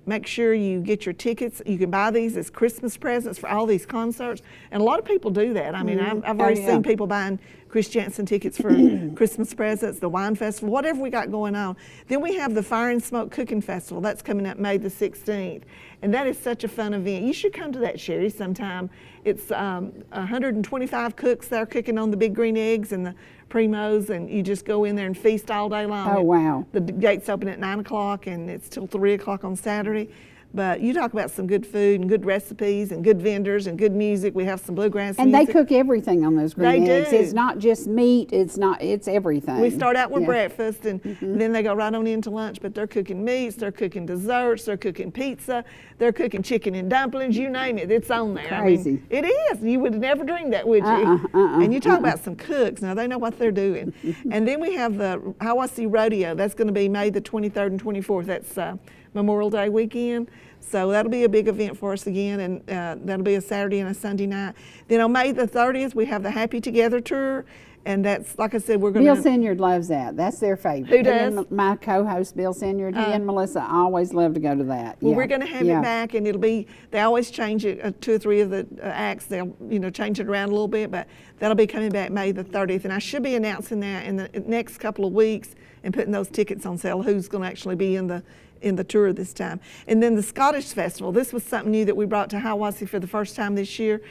make sure you get your tickets. You can buy these as Christmas presents for all these concerts. And a lot of people do that. I mean, I've already seen people buying Chris Jansen tickets for Christmas presents, the Wine Festival, whatever we got going on. Then we have the Fire and Smoke Cooking Festival. That's coming up May the 16th. And that is such a fun event. You should come to that, Sherry, sometime. It's 125 cooks there cooking on the big green eggs and the primos, and you just go in there and feast all day long. Oh, wow. The gates open at 9 o'clock and it's till 3 o'clock on Saturday. But you talk about some good food and good recipes and good vendors and good music. We have some bluegrass and music. they cook everything on those green eggs. Do. It's not just meat, it's everything. We start out with breakfast and then they go right on into lunch, but they're cooking meats, they're cooking desserts, they're cooking pizza, they're cooking chicken and dumplings, you name it, it's on there. Crazy. I mean, it is. You would have never dreamed that, would you? And you talk about some cooks, now they know what they're doing. And then we have the Hiwassee Rodeo. That's going to be May the 23rd and 24th. That's Memorial Day weekend. So that'll be a big event for us again, and that'll be a Saturday and a Sunday night. Then on May the 30th, we have the Happy Together Tour, and that's, like I said, we're going to... Bill Senyard loves that. That's their favorite. Who does? And my co-host, Bill Senyard, he and Melissa always love to go to that. Well, we're going to have it back, and it'll be, they always change it, 2 or 3 of the acts, they'll, change it around a little bit, but that'll be coming back May the 30th, and I should be announcing that in the next couple of weeks and putting those tickets on sale, who's going to actually be in the tour this time. And then the Scottish Festival, this was something new that we brought to Hiwassee for the first time this year.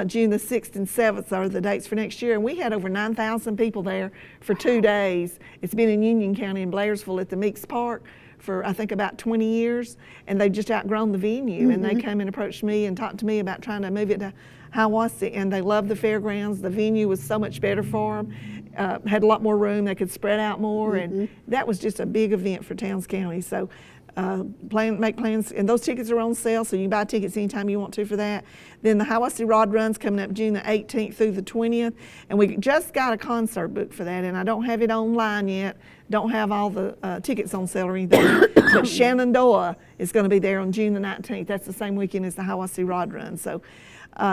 June the 6th and 7th are the dates for next year, and we had over 9,000 people there for 2 days. It's been in Union County in Blairsville at the Meeks Park for I think about 20 years, and they've just outgrown the venue, and they came and approached me and talked to me about trying to move it to Hiwassee, and they love the fairgrounds. The venue was so much better for them. Had a lot more room, they could spread out more, and that was just a big event for Towns County. So make plans, and those tickets are on sale, so you can buy tickets anytime you want to for that. Then the Hiwassee Rod Run's coming up June the 18th through the 20th, and we just got a concert booked for that, and I don't have it online yet, don't have all the tickets on sale or anything, but Shenandoah is going to be there on June the 19th. That's the same weekend as the Hiwassee Rod Run. So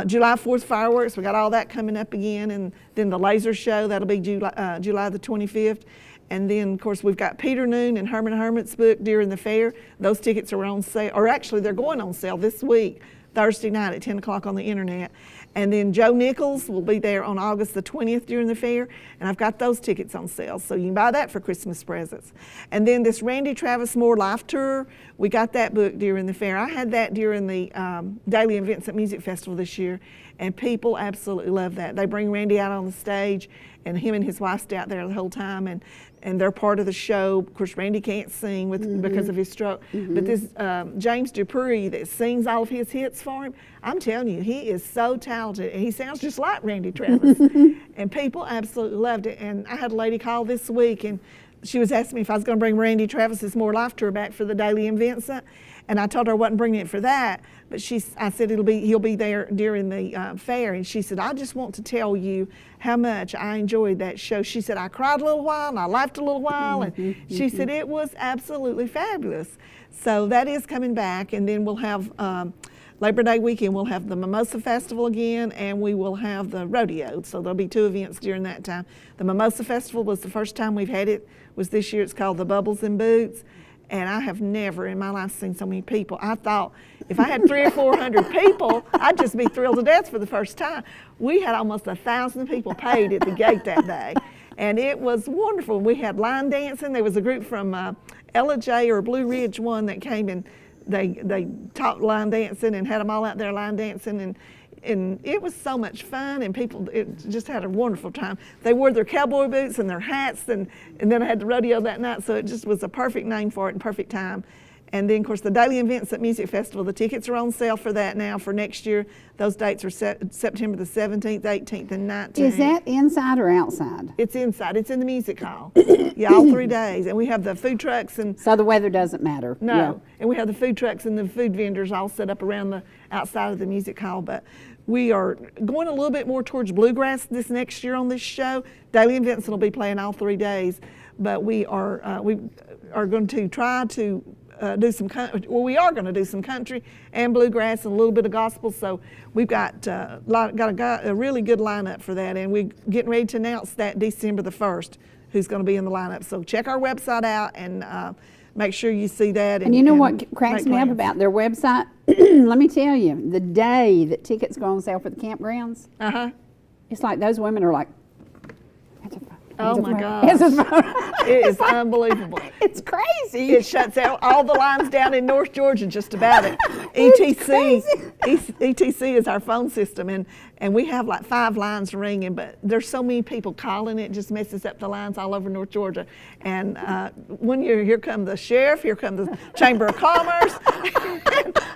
July 4th fireworks, we got all that coming up again, and then the laser show, that'll be July the 25th. And then, of course, we've got Peter Noon and Herman Hermit's book during the fair. Those tickets are on sale, or actually they're going on sale this week, Thursday night at 10 o'clock on the internet. And then Joe Nichols will be there on August the 20th during the fair, and I've got those tickets on sale, so you can buy that for Christmas presents. And then this Randy Travis Moore Life Tour, we got that booked during the fair. I had that during the Daily and Vincent Music Festival this year, and people absolutely love that. They bring Randy out on the stage, and him and his wife stay out there the whole time, and they're part of the show. Of course, Randy can't sing because of his stroke, but this James Dupree that sings all of his hits for him, I'm telling you, he is so talented, and he sounds just like Randy Travis, and people absolutely loved it. And I had a lady call this week and she was asking me if I was going to bring Randy Travis's More Life tour back for the Daily in Vincent, and I told her I wasn't bringing it for that, but I said he'll be there during the fair, and she said, I just want to tell you how much I enjoyed that show. She said, I cried a little while, and I laughed a little while, and she said it was absolutely fabulous. So that is coming back, and then we'll have Labor Day weekend, we'll have the Mimosa Festival again, and we will have the rodeo. So there'll be 2 events during that time. The Mimosa Festival was the first time we've had it, was this year. It's called the Bubbles and Boots. And I have never in my life seen so many people. I thought if I had 300 or 400 people, I'd just be thrilled to death for the first time. We had almost 1,000 people paid at the gate that day. And it was wonderful. We had line dancing. There was a group from Ellijay or Blue Ridge one that came and they taught line dancing and had them all out there line dancing, and it was so much fun, and people just had a wonderful time. They wore their cowboy boots and their hats, and then I had the rodeo that night, so it just was a perfect name for it and perfect time. And then, of course, the Daily in Vincent Music Festival, the tickets are on sale for that now for next year. Those dates are September the 17th, 18th, and 19th. Is that inside or outside? It's inside. It's in the music hall. Yeah, all 3 days. And we have the food trucks. So the weather doesn't matter? No. Yeah. And we have the food trucks and the food vendors all set up around the outside of the music hall. But we are going a little bit more towards bluegrass this next year on this show. Daily in Vincent will be playing all 3 days. But we are going to try to do some we are going to do some country and bluegrass and a little bit of gospel. So we've got a really good lineup for that, and we're getting ready to announce that December the 1st who's going to be in the lineup. So check our website out and make sure you see that. And you know what cracks me up about their website? Let me tell you, the day that tickets go on sale for the campgrounds, it's like those women are like, oh my gosh. It is unbelievable. It's crazy. It shuts out all the lines down in North Georgia, just about it. ETC is our phone system, and we have like 5 lines ringing, but there's so many people calling, it just messes up the lines all over North Georgia. And here come the sheriff, here come the Chamber of Commerce,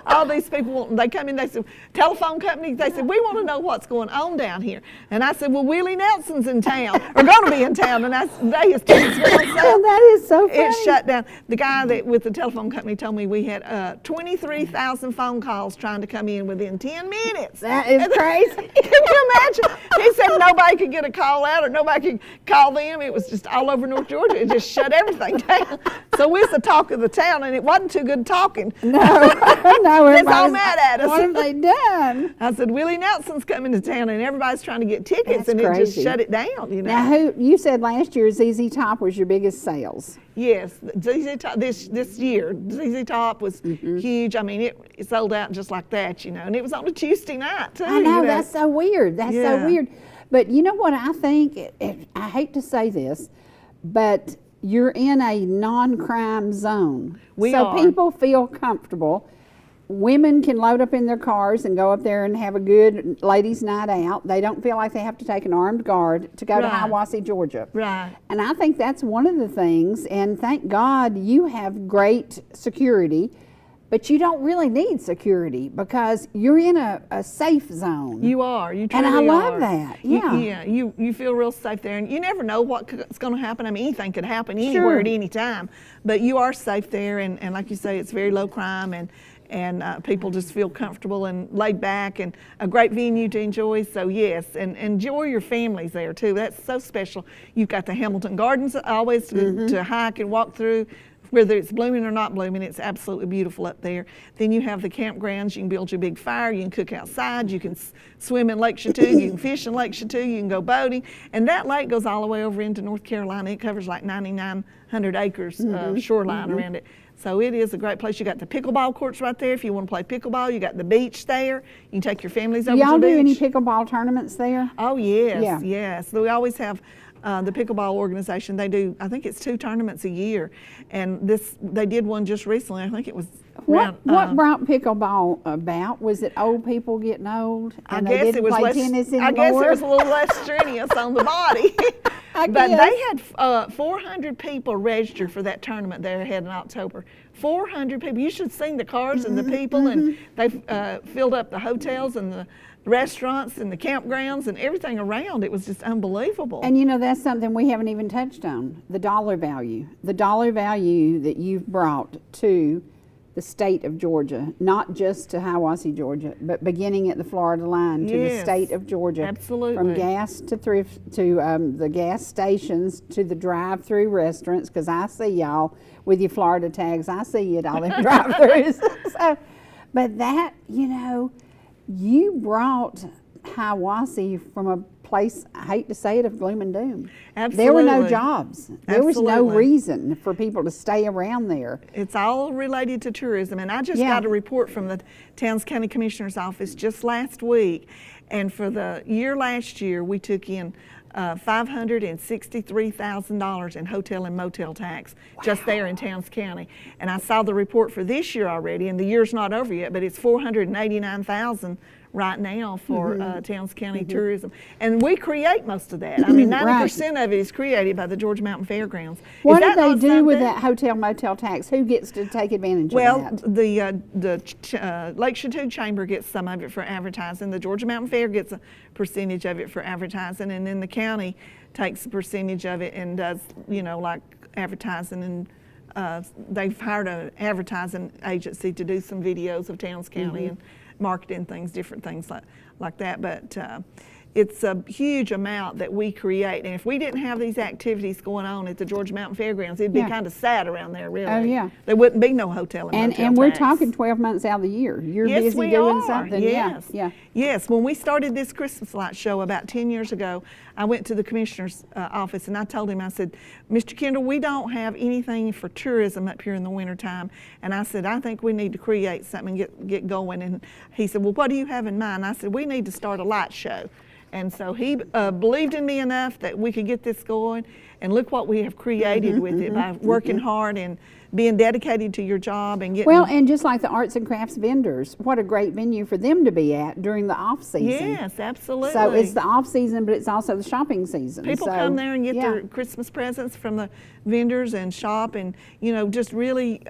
all these people, they come in, they said, telephone companies, they said, we want to know what's going on down here. And I said, well, Willie Nelson's in town, or going to be in town, and his tickets were on sale. That is so funny. It shut down. The guy with the telephone company told me we had 23,000 phone calls trying to come in within 10 minutes. That is crazy. Can you imagine? He said nobody could get a call out or nobody could call them. It was just all over North Georgia. It just shut everything down. So we're the talk of the town, and it wasn't too good talking. No, They're all mad at us. What have they done? I said, Willie Nelson's coming to town, and everybody's trying to get tickets, That's and crazy. It just shut it down. You know. Now, you said last year ZZ Top was your biggest sales. Yes, ZZ Top this year, ZZ Top was huge. I mean, it sold out just like that, you know, and it was on a Tuesday night too. I know, that's so weird. That's so weird. But you know what I think? I hate to say this, but you're in a non-crime zone. So people feel comfortable. Women can load up in their cars and go up there and have a good ladies' night out. They don't feel like they have to take an armed guard to go to Hiawassee, Georgia. Right. And I think that's one of the things, and thank God you have great security, but you don't really need security because you're in a safe zone. You are. You truly are. And I love are. that. Yeah. You feel real safe there, and you never know what's going to happen. I mean, anything could happen anywhere at any time, but you are safe there, and like you say, it's very low crime, and people just feel comfortable and laid back, and a great venue to enjoy. So yes, and enjoy your families there too. That's so special. You've got the Hamilton Gardens always to hike and walk through. Whether it's blooming or not blooming, it's absolutely beautiful up there. Then you have the campgrounds. You can build your big fire. You can cook outside. You can swim in Lake Chattooga. You can fish in Lake Chattooga. You can go boating. And that lake goes all the way over into North Carolina. It covers like 9,900 acres of shoreline around it. So it is a great place. You got the pickleball courts right there if you want to play pickleball. You got the beach there. You can take your families over to the beach. Y'all do any pickleball tournaments there? Oh, yes, yes. We always have the pickleball organization. They do, I think it's 2 tournaments a year. And they did one just recently. I think it was What brought pickleball about? Was it old people getting old? I guess it was less. I guess it was a little less strenuous on the body. But they had 400 people registered for that tournament they had in October. 400 people. You should have seen the cars and the people, and they filled up the hotels and the restaurants and the campgrounds and everything around. It was just unbelievable. And you know, that's something we haven't even touched on, the dollar value. The dollar value that you've brought to the state of Georgia, not just to Hiawassee, Georgia, but beginning at the Florida line to the state of Georgia. Absolutely. From gas to thrift to the gas stations to the drive-through restaurants, because I see y'all with your Florida tags. I see you at all them drive-throughs. So, but that, you know, you brought Hiawassee from a place, I hate to say it, of gloom and doom. Absolutely. There were no jobs. There was no Absolutely. reason for people to stay around there. It's all related to tourism. And I just got a report from the Towns County Commissioner's Office just last week. And for the year last year, we took in $563,000 in hotel and motel tax just there in Towns County. And I saw the report for this year already, and the year's not over yet, but it's $489,000 right now for Towns County tourism. And we create most of that. I mean, 90% of it is created by the Georgia Mountain Fairgrounds. What do they do with that hotel motel tax? Who gets to take advantage of that? Well, the Lake Chateau Chamber gets some of it for advertising. The Georgia Mountain Fair gets a percentage of it for advertising, and then the county takes a percentage of it and does, you know, like advertising, and they've hired an advertising agency to do some videos of Towns County and marketing things, different things like that. But it's a huge amount that we create. And if we didn't have these activities going on at the Georgia Mountain Fairgrounds, it'd be kind of sad around there, really. Oh, yeah. There wouldn't be no hotel and motel And we're tax. talking 12 months out of the year. You're Yes, busy we doing are. something. Yes. Yeah. Yes, when we started this Christmas light show about 10 years ago, I went to the commissioner's office and I told him, I said, Mr. Kendall, we don't have anything for tourism up here in the wintertime. And I said, I think we need to create something and get going. And he said, well, what do you have in mind? I said, we need to start a light show. And so he believed in me enough that we could get this going. And look what we have created with it by working hard and being dedicated to your job and getting... Well, and just like the arts and crafts vendors, what a great venue for them to be at during the off season. Yes, absolutely. So it's the off season, but it's also the shopping season. People come there and get their Christmas presents from the vendors and shop, and you know, just really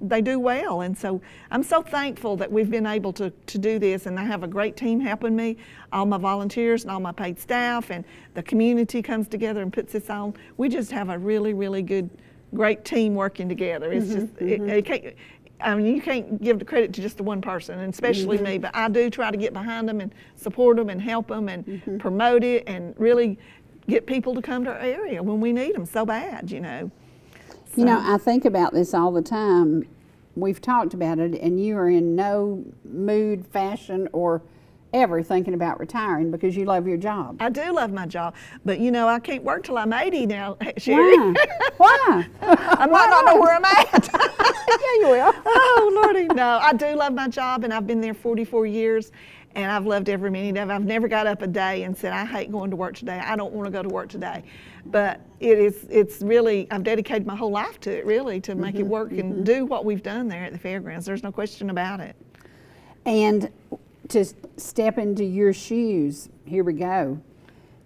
they do well. And so I'm so thankful that we've been able to do this, and I have a great team helping me, all my volunteers and all my paid staff, and the community comes together and puts this on. We just have a really, really good, great team working together. It's just, it can't, I mean, you can't give the credit to just the one person, and especially me, but I do try to get behind them and support them and help them and promote it and really get people to come to our area when we need them so bad, you know. So. You know, I think about this all the time. We've talked about it, and you are in no mood, fashion, or ever thinking about retiring because you love your job. I do love my job, but you know, I can't work till I'm 80 now, Sherry. Why? I might not know where I'm at. Yeah, you will. Oh, Lordy. No, I do love my job, and I've been there 44 years, and I've loved every minute of it. I've never got up a day and said, I hate going to work today. I don't want to go to work today. But it's really, I've dedicated my whole life to it, really, to make it work and do what we've done there at the fairgrounds. There's no question about it. And to step into your shoes, here we go.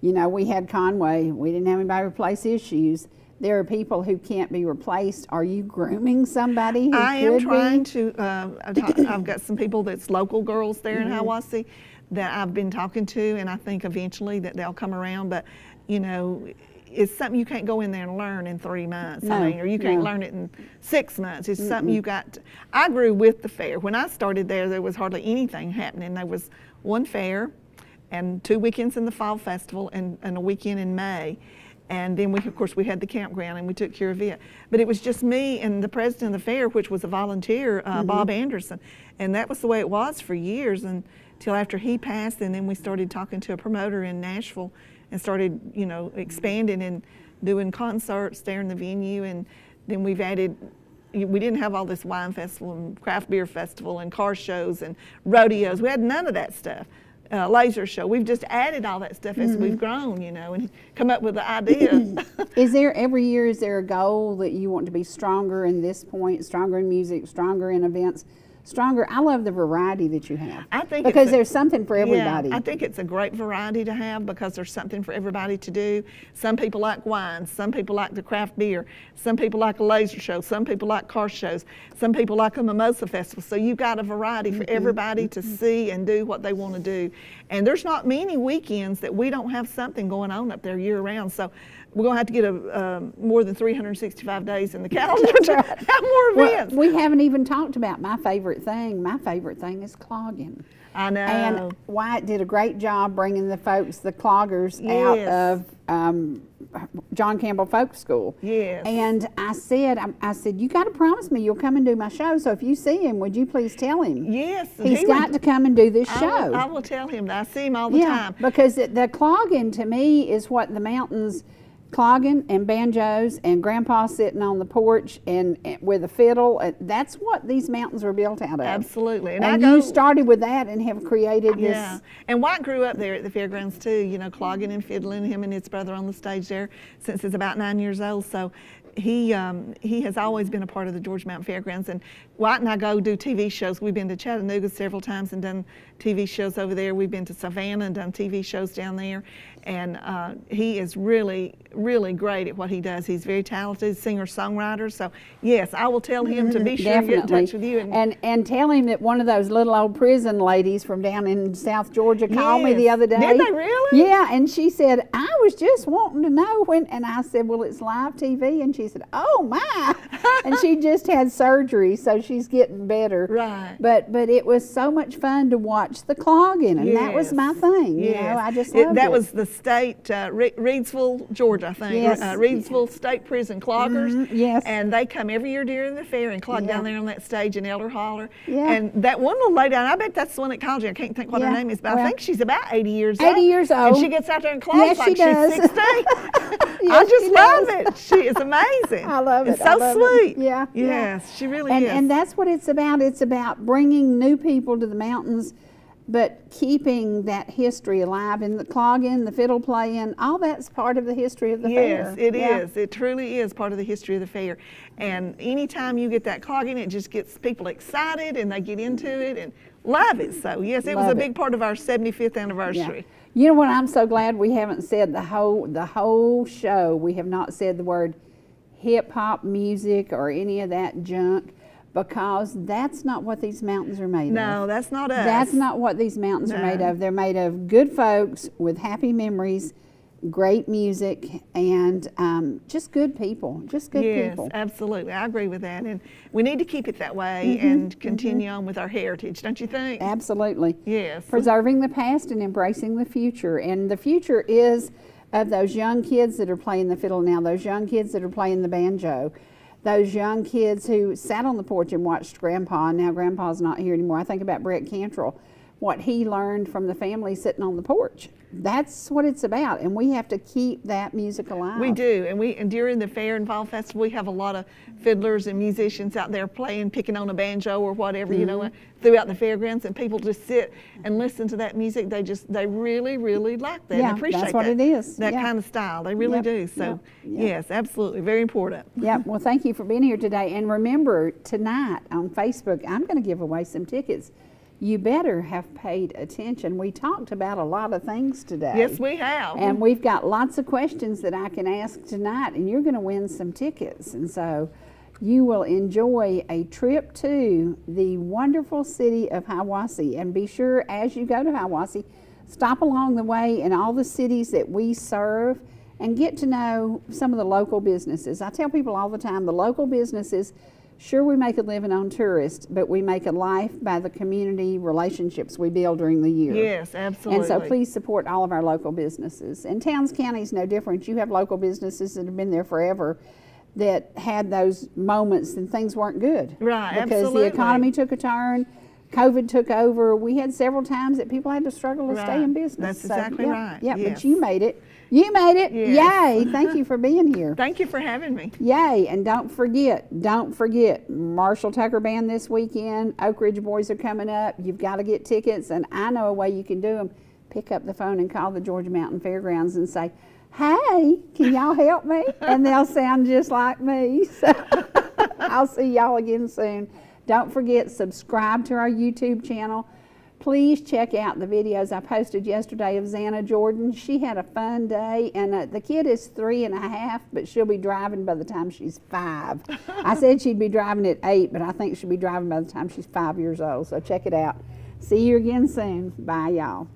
You know, we had Conway, we didn't have anybody replace his shoes. There are people who can't be replaced. Are you grooming somebody who I am could trying be? to, I've got some people that's local girls there in Hiawassee that I've been talking to, and I think eventually that they'll come around, but you know, it's something you can't go in there and learn in 3 months. No, I mean, or you can't learn it in 6 months. It's something you got to, I grew with the fair. When I started there was hardly anything happening. There was one fair and 2 weekends in the fall festival and a weekend in May. And then of course we had the campground and we took care of it. But it was just me and the president of the fair, which was a volunteer, Bob Anderson. And that was the way it was for years until after he passed, and then we started talking to a promoter in Nashville and started, you know, expanding and doing concerts there in the venue. And then we've added, we didn't have all this wine festival and craft beer festival and car shows and rodeos. We had none of that stuff. Laser show. We've just added all that stuff as we've grown, you know, and come up with the idea. Is there, every year, is there a goal that you want to be stronger in this point, stronger in music, stronger in events, stronger. I love the variety that you have. I think because there's something for everybody. Yeah, I think it's a great variety to have because there's something for everybody to do. Some people like wine, some people like the craft beer, some people like a laser show, some people like car shows, some people like a mimosa festival. So you've got a variety for everybody to see and do what they want to do. And there's not many weekends that we don't have something going on up there year round. So we're going to have to get more than 365 days in the calendar to have more events. Well, we haven't even talked about my favorite thing. My favorite thing is clogging. I know. And Wyatt did a great job bringing the cloggers out of John Campbell Folk School. Yes. And I said, you got to promise me you'll come and do my show. So if you see him, would you please tell him? Yes. He's got to come and do this show. I will tell him that. I see him all the time. Because the clogging to me is what the mountains, clogging and banjos and grandpa sitting on the porch and with a fiddle. That's what these mountains were built out of. Absolutely. And you started with that and have created this. Yeah. And Wyatt grew up there at the fairgrounds too, you know, clogging and fiddling, him and his brother on the stage there since he's about 9 years old. So he has always been a part of the Georgia Mountain Fairgrounds. And Wyatt and I go do TV shows. We've been to Chattanooga several times and done TV shows over there. We've been to Savannah and done TV shows down there. And he is really, really great at what he does. He's very talented singer-songwriter. So yes, I will tell him to be sure to get in touch with you. And tell him that one of those little old prison ladies from down in South Georgia called me the other day. Did they really? Yeah, and she said, I was just wanting to know when, and I said, well, it's live TV. And she said, oh my. And she just had surgery, so she's getting better. Right. But it was so much fun to watch the clogging, and that was my thing. You know, I just loved it. That was the state, Reedsville, Georgia, I think. Yes. Reedsville State Prison Cloggers. Yes. And they come every year during the fair and clog down there on that stage in Elder Holler. Yeah. And that one little lady, and I bet that's the one that called you. I can't think what her name is, but I think she's about 80 years old. 80 years old. And she gets out there and clogs like she's 16. Yes, I just love it. She is amazing. I love it. It's so sweet. Yeah. Yes, she really is. And that's what it's about. It's about bringing new people to the mountains, but keeping that history alive. And the clogging, the fiddle playing, all that's part of the history of the fair. Yes, it is. It truly is part of the history of the fair. And anytime you get that clogging, it just gets people excited and they get into it and love it. So yes, it was a big part of our 75th anniversary. Yeah. You know what? I'm so glad we haven't said the whole show. We have not said the word hip hop music or any of that junk, because that's not what these mountains are made of. No, that's not us. That's not what these mountains are made of. They're made of good folks with happy memories, great music, and just good people. Just good people. Yes, absolutely. I agree with that. And we need to keep it that way and continue on with our heritage, don't you think? Absolutely. Yes. Preserving the past and embracing the future. And the future is of those young kids that are playing the fiddle now, those young kids that are playing the banjo, those young kids who sat on the porch and watched Grandpa, and now Grandpa's not here anymore. I think about Brett Cantrell, what he learned from the family sitting on the porch. That's what it's about, and we have to keep that music alive. We do, and during the fair and fall festival, we have a lot of fiddlers and musicians out there playing, picking on a banjo or whatever, you know, throughout the fairgrounds, and people just sit and listen to that music. They really, really like that. Yeah, and appreciate that's what it is. That kind of style. They really do. So yes, absolutely, very important. Yeah. Well, thank you for being here today, and remember tonight on Facebook, I'm going to give away some tickets. You better have paid attention. We talked about a lot of things today. Yes, we have. And we've got lots of questions that I can ask tonight, and you're going to win some tickets. And so you will enjoy a trip to the wonderful city of Hiawassee. And be sure, as you go to Hiawassee, stop along the way in all the cities that we serve and get to know some of the local businesses. I tell people all the time, the local businesses, sure, we make a living on tourists, but we make a life by the community relationships we build during the year. Yes, absolutely. And so please support all of our local businesses. And Towns County is no different. You have local businesses that have been there forever that had those moments and things weren't good. Right, because absolutely. the economy took a turn. COVID took over. We had several times that people had to struggle to stay in business. That's exactly right. Yeah, yes. But you made it. You made it. Yes. Yay. Thank you for being here. Thank you for having me. Yay. And don't forget, Marshall Tucker Band this weekend. Oak Ridge Boys are coming up. You've got to get tickets, and I know a way you can do them. Pick up the phone and call the Georgia Mountain Fairgrounds and say, hey, can y'all help me? And they'll sound just like me. So I'll see y'all again soon. Don't forget, subscribe to our YouTube channel. Please check out the videos I posted yesterday of Xana Jordan. She had a fun day, and the kid is 3.5, but she'll be driving by the time she's 5. I said she'd be driving at 8, but I think she'll be driving by the time she's 5 years old, so check it out. See you again soon. Bye, y'all.